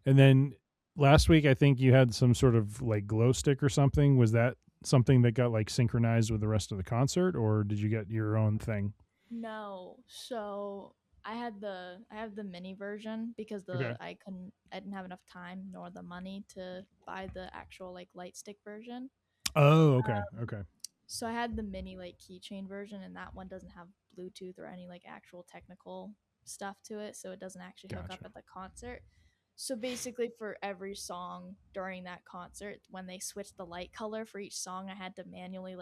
And then last week, I think you had some sort of like glow stick or something. Was that something that got like synchronized with the rest of the concert, or did you get your own thing? No. So I have the mini version because I didn't have enough time nor the money to buy the actual like light stick version. Oh, okay. Okay. So I had the mini like keychain version, and that one doesn't have Bluetooth or any like actual technical stuff to it, so it doesn't actually hook up at the concert. So basically, for every song during that concert, when they switched the light color for each song, I had to manually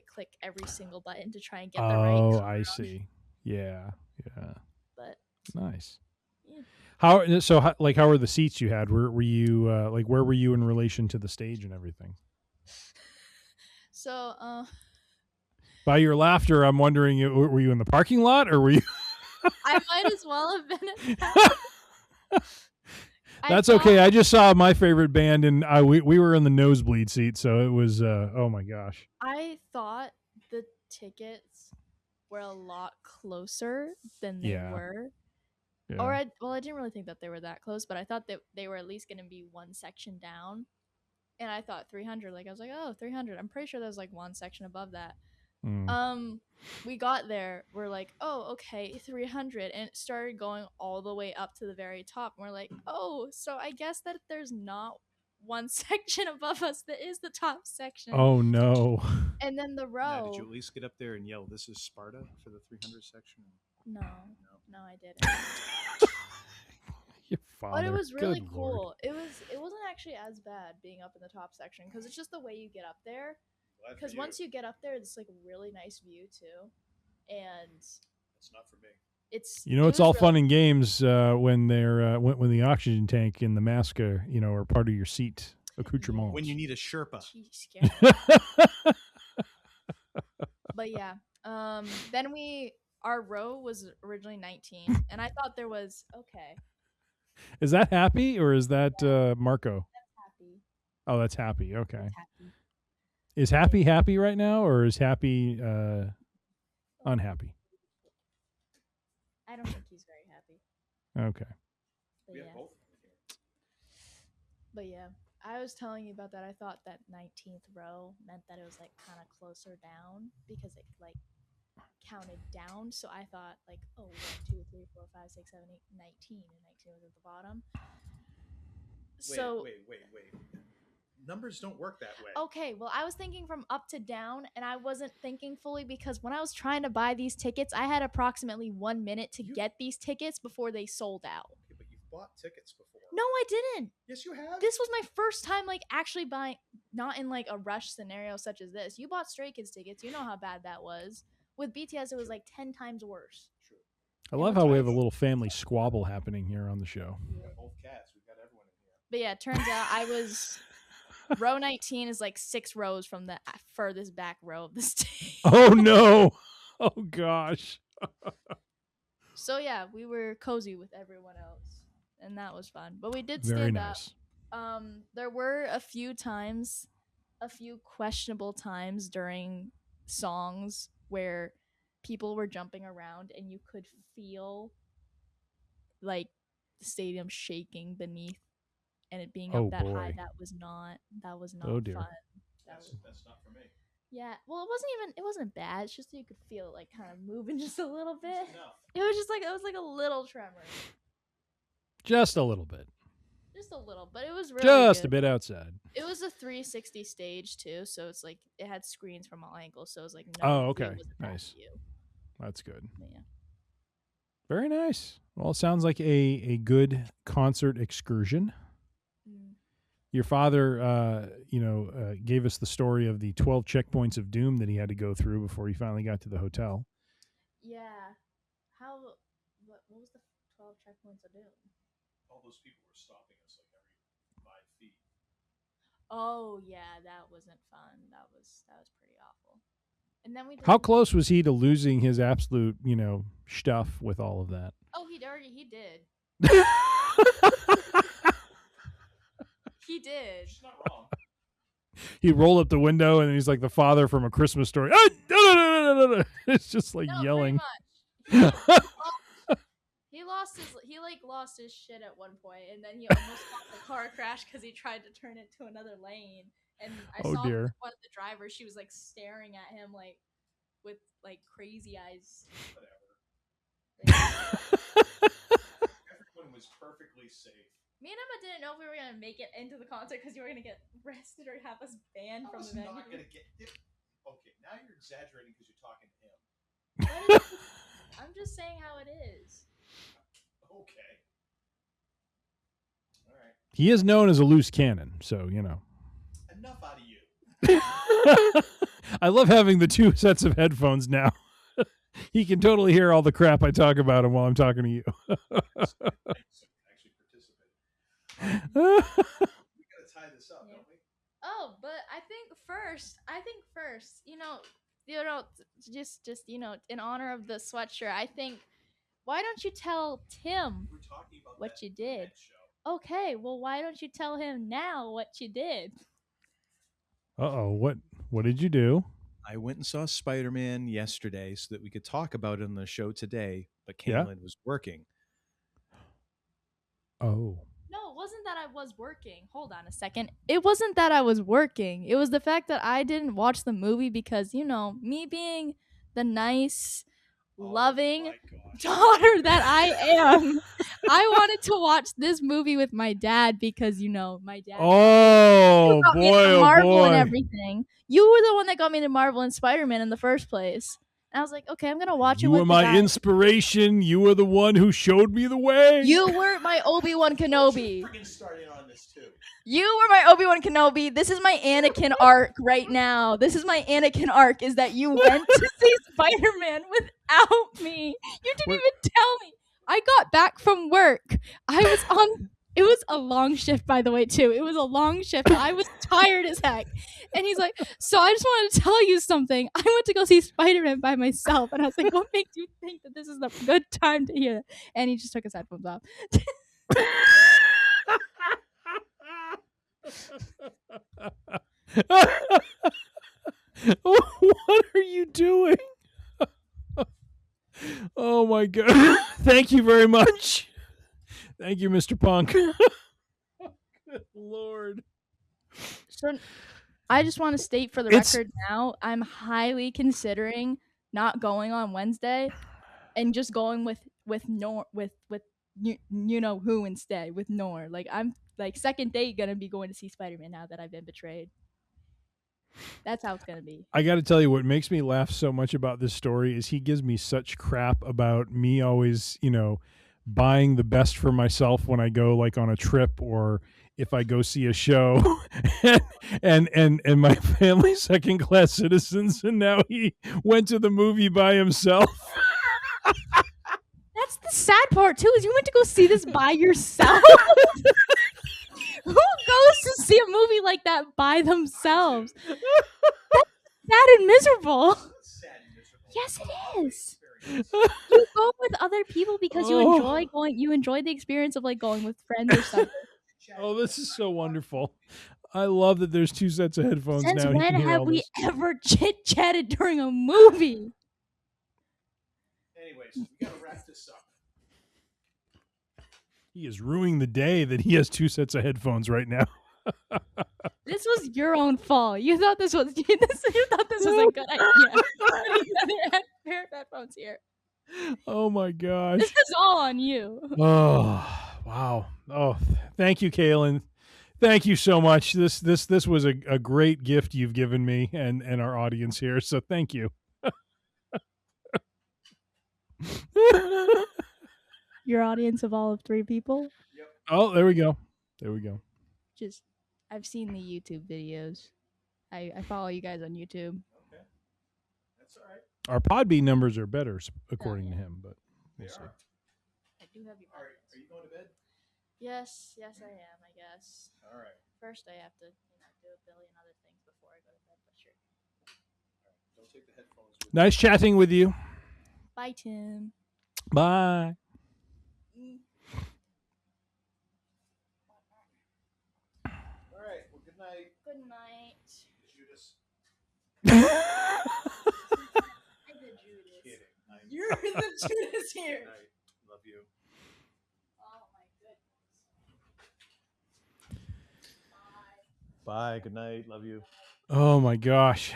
click every single button to try and get the right color. Oh, I see. Yeah. But nice. Yeah. How were the seats you had? Were you where were you in relation to the stage and everything? So, by your laughter, I'm wondering, were you in the parking lot or were you? I might as well have been in that. That's okay. I just saw my favorite band, and we were in the nosebleed seat, so it was oh my gosh. I thought the tickets were a lot closer than they were. Yeah. I didn't really think that they were that close, but I thought that they were at least going to be one section down. and I thought 300. Like I was like, oh, 300. I'm pretty sure there's like one section above that. We got there. We're like, oh, okay, 300, and it started going all the way up to the very top. And we're like, oh, so I guess that there's not one section above us that is the top section. Oh no! And then the row. Now, did you at least get up there and yell, "This is Sparta" for the 300 section? No, I didn't. Your father. But it was really Good cool. Lord. It wasn't actually as bad being up in the top section because it's just the way you get up there. Because once you get up there, it's like a really nice view too, and it's not for me. It's all fun and games when they're when the oxygen tank and the mask are are part of your seat accoutrement. When you need a Sherpa. But yeah, then our row was originally 19, and I thought there was okay. Is that Happy or is that Marco? That's Happy. Oh, that's Happy. Okay. That's Happy. Is Happy happy right now, or is Happy unhappy? I don't think he's very happy. Okay. But yeah, I was telling you about that. I thought that 19th row meant that it was like kind of closer down because it like counted down. So I thought like, oh, 1, 2, 3, 4, 5, 6, 7, 8, 19, and 19 was at the bottom. Wait. Numbers don't work that way. Okay, well, I was thinking from up to down, and I wasn't thinking fully because when I was trying to buy these tickets, I had approximately 1 minute to get these tickets before they sold out. Okay, but you've bought tickets before. No, I didn't. Yes, you have. This was my first time, like, actually buying, not in, like, a rush scenario such as this. You bought Stray Kids tickets. You know how bad that was. With BTS, it was, like, 10 times worse. True. I love how we have a little family squabble happening here on the show. We've got both cats. We've got everyone in here. But yeah, it turns out I was... row 19 is like 6 rows from the furthest back row of the stage. Oh no! Oh gosh. So yeah, we were cozy with everyone else, and that was fun. But we did Very stand nice. up. There were a few questionable times during songs where people were jumping around, and you could feel like the stadium shaking beneath. And it being up that high, that was not oh, dear. fun. That's not for me. Yeah, well, it wasn't bad. It's just that you could feel it like kind of moving just a little bit. It was like a little tremor. Just a little bit. Just a little, but it was really just good. A bit outside. It was a 360 stage too, so it's like it had screens from all angles, so it was like okay, nice. View. That's good. Yeah. Very nice. Well, it sounds like a good concert excursion. Your father, gave us the story of the 12 checkpoints of doom that he had to go through before he finally got to the hotel. Yeah. What was the 12 checkpoints of doom? All those people were stopping us like every 5 feet. Oh, yeah, that wasn't fun. That was pretty awful. And then How close was he to losing his absolute, stuff with all of that? Oh, he did. He did. She's not wrong. He rolled up the window and he's like the father from A Christmas Story. Ah, no. It's just like yelling. He lost his shit at one point, and then he almost got a car crash because he tried to turn it to another lane. And I saw one of the drivers. She was like staring at him like with like crazy eyes. Whatever. Everyone was perfectly safe. Me and Emma didn't know if we were gonna make it into the concert because you were gonna get arrested or have us banned from the venue. Not gonna get. Okay, now you're exaggerating because you're talking to him. I'm just saying how it is. Okay. All right. He is known as a loose cannon, so Enough out of you. I love having the 2 sets of headphones now. He can totally hear all the crap I talk about him while I'm talking to you. We gotta tie this up, don't we? Oh, but I think first, just in honor of the sweatshirt, I think, why don't you tell Tim what you did? Okay, well, why don't you tell him now what you did? Uh-oh, what did you do? I went and saw Spider-Man yesterday so that we could talk about it on the show today, but Caitlin was working. Oh. No, it wasn't that I was working. Hold on a second. It wasn't that I was working. It was the fact that I didn't watch the movie because, me being the nice, loving daughter that I am, I wanted to watch this movie with my dad because, my dad. Oh, got me boy, into oh, Marvel boy. and everything. You were the one that got me into Marvel and Spider-Man in the first place. And I was like, okay, I'm going to watch it You with were my the guy. inspiration. You were the one who showed me the way. You were my Obi-Wan Kenobi. Starting on this too. You were my Obi-Wan Kenobi. This is my Anakin arc right now. This is my Anakin arc, is that you went to see Spider-Man without me. You didn't even tell me. I got back from work. It was a long shift, by the way, too. It was a long shift. I was tired as heck. And he's like, so I just wanted to tell you something. I went to go see Spider-Man by myself. And I was like, what makes you think that this is a good time to hear that? And he just took his headphones off. What are you doing? Oh, my God. Thank you very much. Thank you, Mr. Punk. Good Lord. So I just want to state for the record now, I'm highly considering not going on Wednesday and just going with you know who instead, with Nor. Like, I'm like second date gonna be going to see Spider-Man now that I've been betrayed. That's how it's gonna be. I got to tell you, what makes me laugh so much about this story is he gives me such crap about me always, buying the best for myself when I go like on a trip or if I go see a show and my family's second class citizens, and now he went to the movie by himself. That's the sad part too, is you went to go see this by yourself. Who goes to see a movie like that by themselves? That's sad and miserable. Yes, it is. You go with other people because you enjoy going. You enjoy the experience of like going with friends or something. Oh, this is so wonderful. I love that there's two sets of headphones Since now. when have we ever chit-chatted during a movie? Anyways, we gotta wrap this up. He is ruining the day that he has two sets of headphones right now. This was your own fault. You thought this was a good idea. Pair of headphones here. Oh my gosh. This is all on you. Oh, wow. Oh, thank you, Kaylin. Thank you so much. This was a great gift you've given me and our audience here. So thank you. Your audience of all of 3 people? Yep. Oh, there we go. There we go. I've seen the YouTube videos. I follow you guys on YouTube. Okay. That's all right. Our Podbean numbers are better, according to him, but we'll see. I do have your All right. Are you going to bed? Yes, I am, I guess. All right. First, I have to, do a billion other things before I go to bed, but sure. All right. Don't take the headphones with Nice chatting with you. Bye, Tim. Bye. All right. Well, good night. Good night. Judas. I'm the Judas. Kidding. You're the Judas here. Good night. Love you. Oh my goodness. Bye. Good night. Love you. Oh my gosh.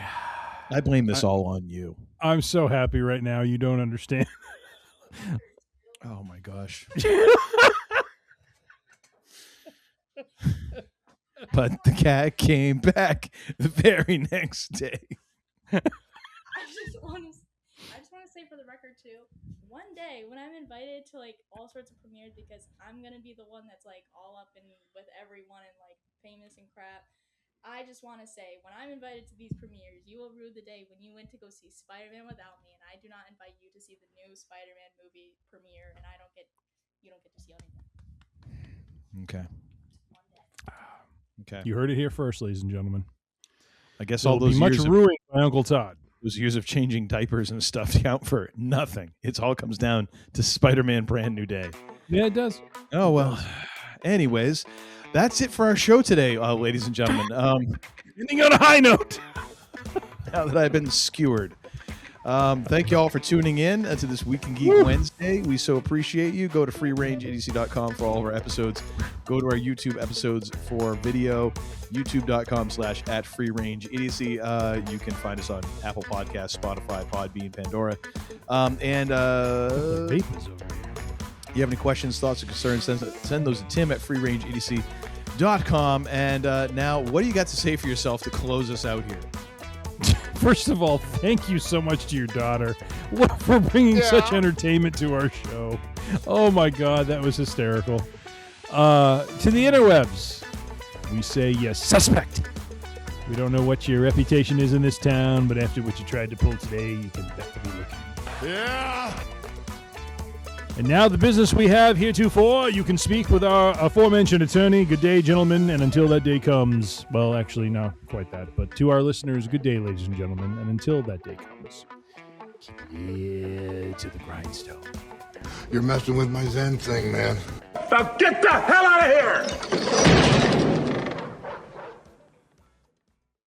I blame this all on you. I'm so happy right now. You don't understand. Oh my gosh. But the cat came back the very next day. I just want to say for the record too, one day when I'm invited to like all sorts of premieres, because I'm gonna be the one that's like all up and with everyone and like famous and crap, I just want to say, when I'm invited to these premieres, you will rue the day when you went to go see Spider-Man without me, and I do not invite you to see the new Spider-Man movie premiere, and you don't get to see anything. Okay. Okay. You heard it here first, ladies and gentlemen. I guess There'll all those be much years ruined by Uncle Todd. those years of changing diapers and stuff count for nothing. It all comes down to Spider-Man Brand New Day. Yeah, it does. Oh, well. Anyways, that's it for our show today, ladies and gentlemen. Ending on a high note. Now that I've been skewered. Thank you all for tuning in to this Week in Geek Wednesday. We so appreciate you. Go to freerangeidiocy.com for all of our episodes Go to our YouTube episodes for video, youtube.com/@freerangeidiocy. You can find us on Apple Podcasts, Spotify, Podbean, Pandora. The vape is over here. You have any questions, thoughts, or concerns, send those to Tim at freerangeidiocy.com. And now, what do you got to say for yourself to close us out here? First of all, thank you so much to your daughter for bringing such entertainment to our show. Oh my God, that was hysterical. To the interwebs, we say yes, suspect. We don't know what your reputation is in this town, but after what you tried to pull today, you can definitely look. Yeah. And now the business we have heretofore, you can speak with our aforementioned attorney. Good day, gentlemen, and until that day comes, well, actually, not quite that, but to our listeners, good day, ladies and gentlemen, and until that day comes, keep it to the grindstone. You're messing with my Zen thing, man. Now get the hell out of here!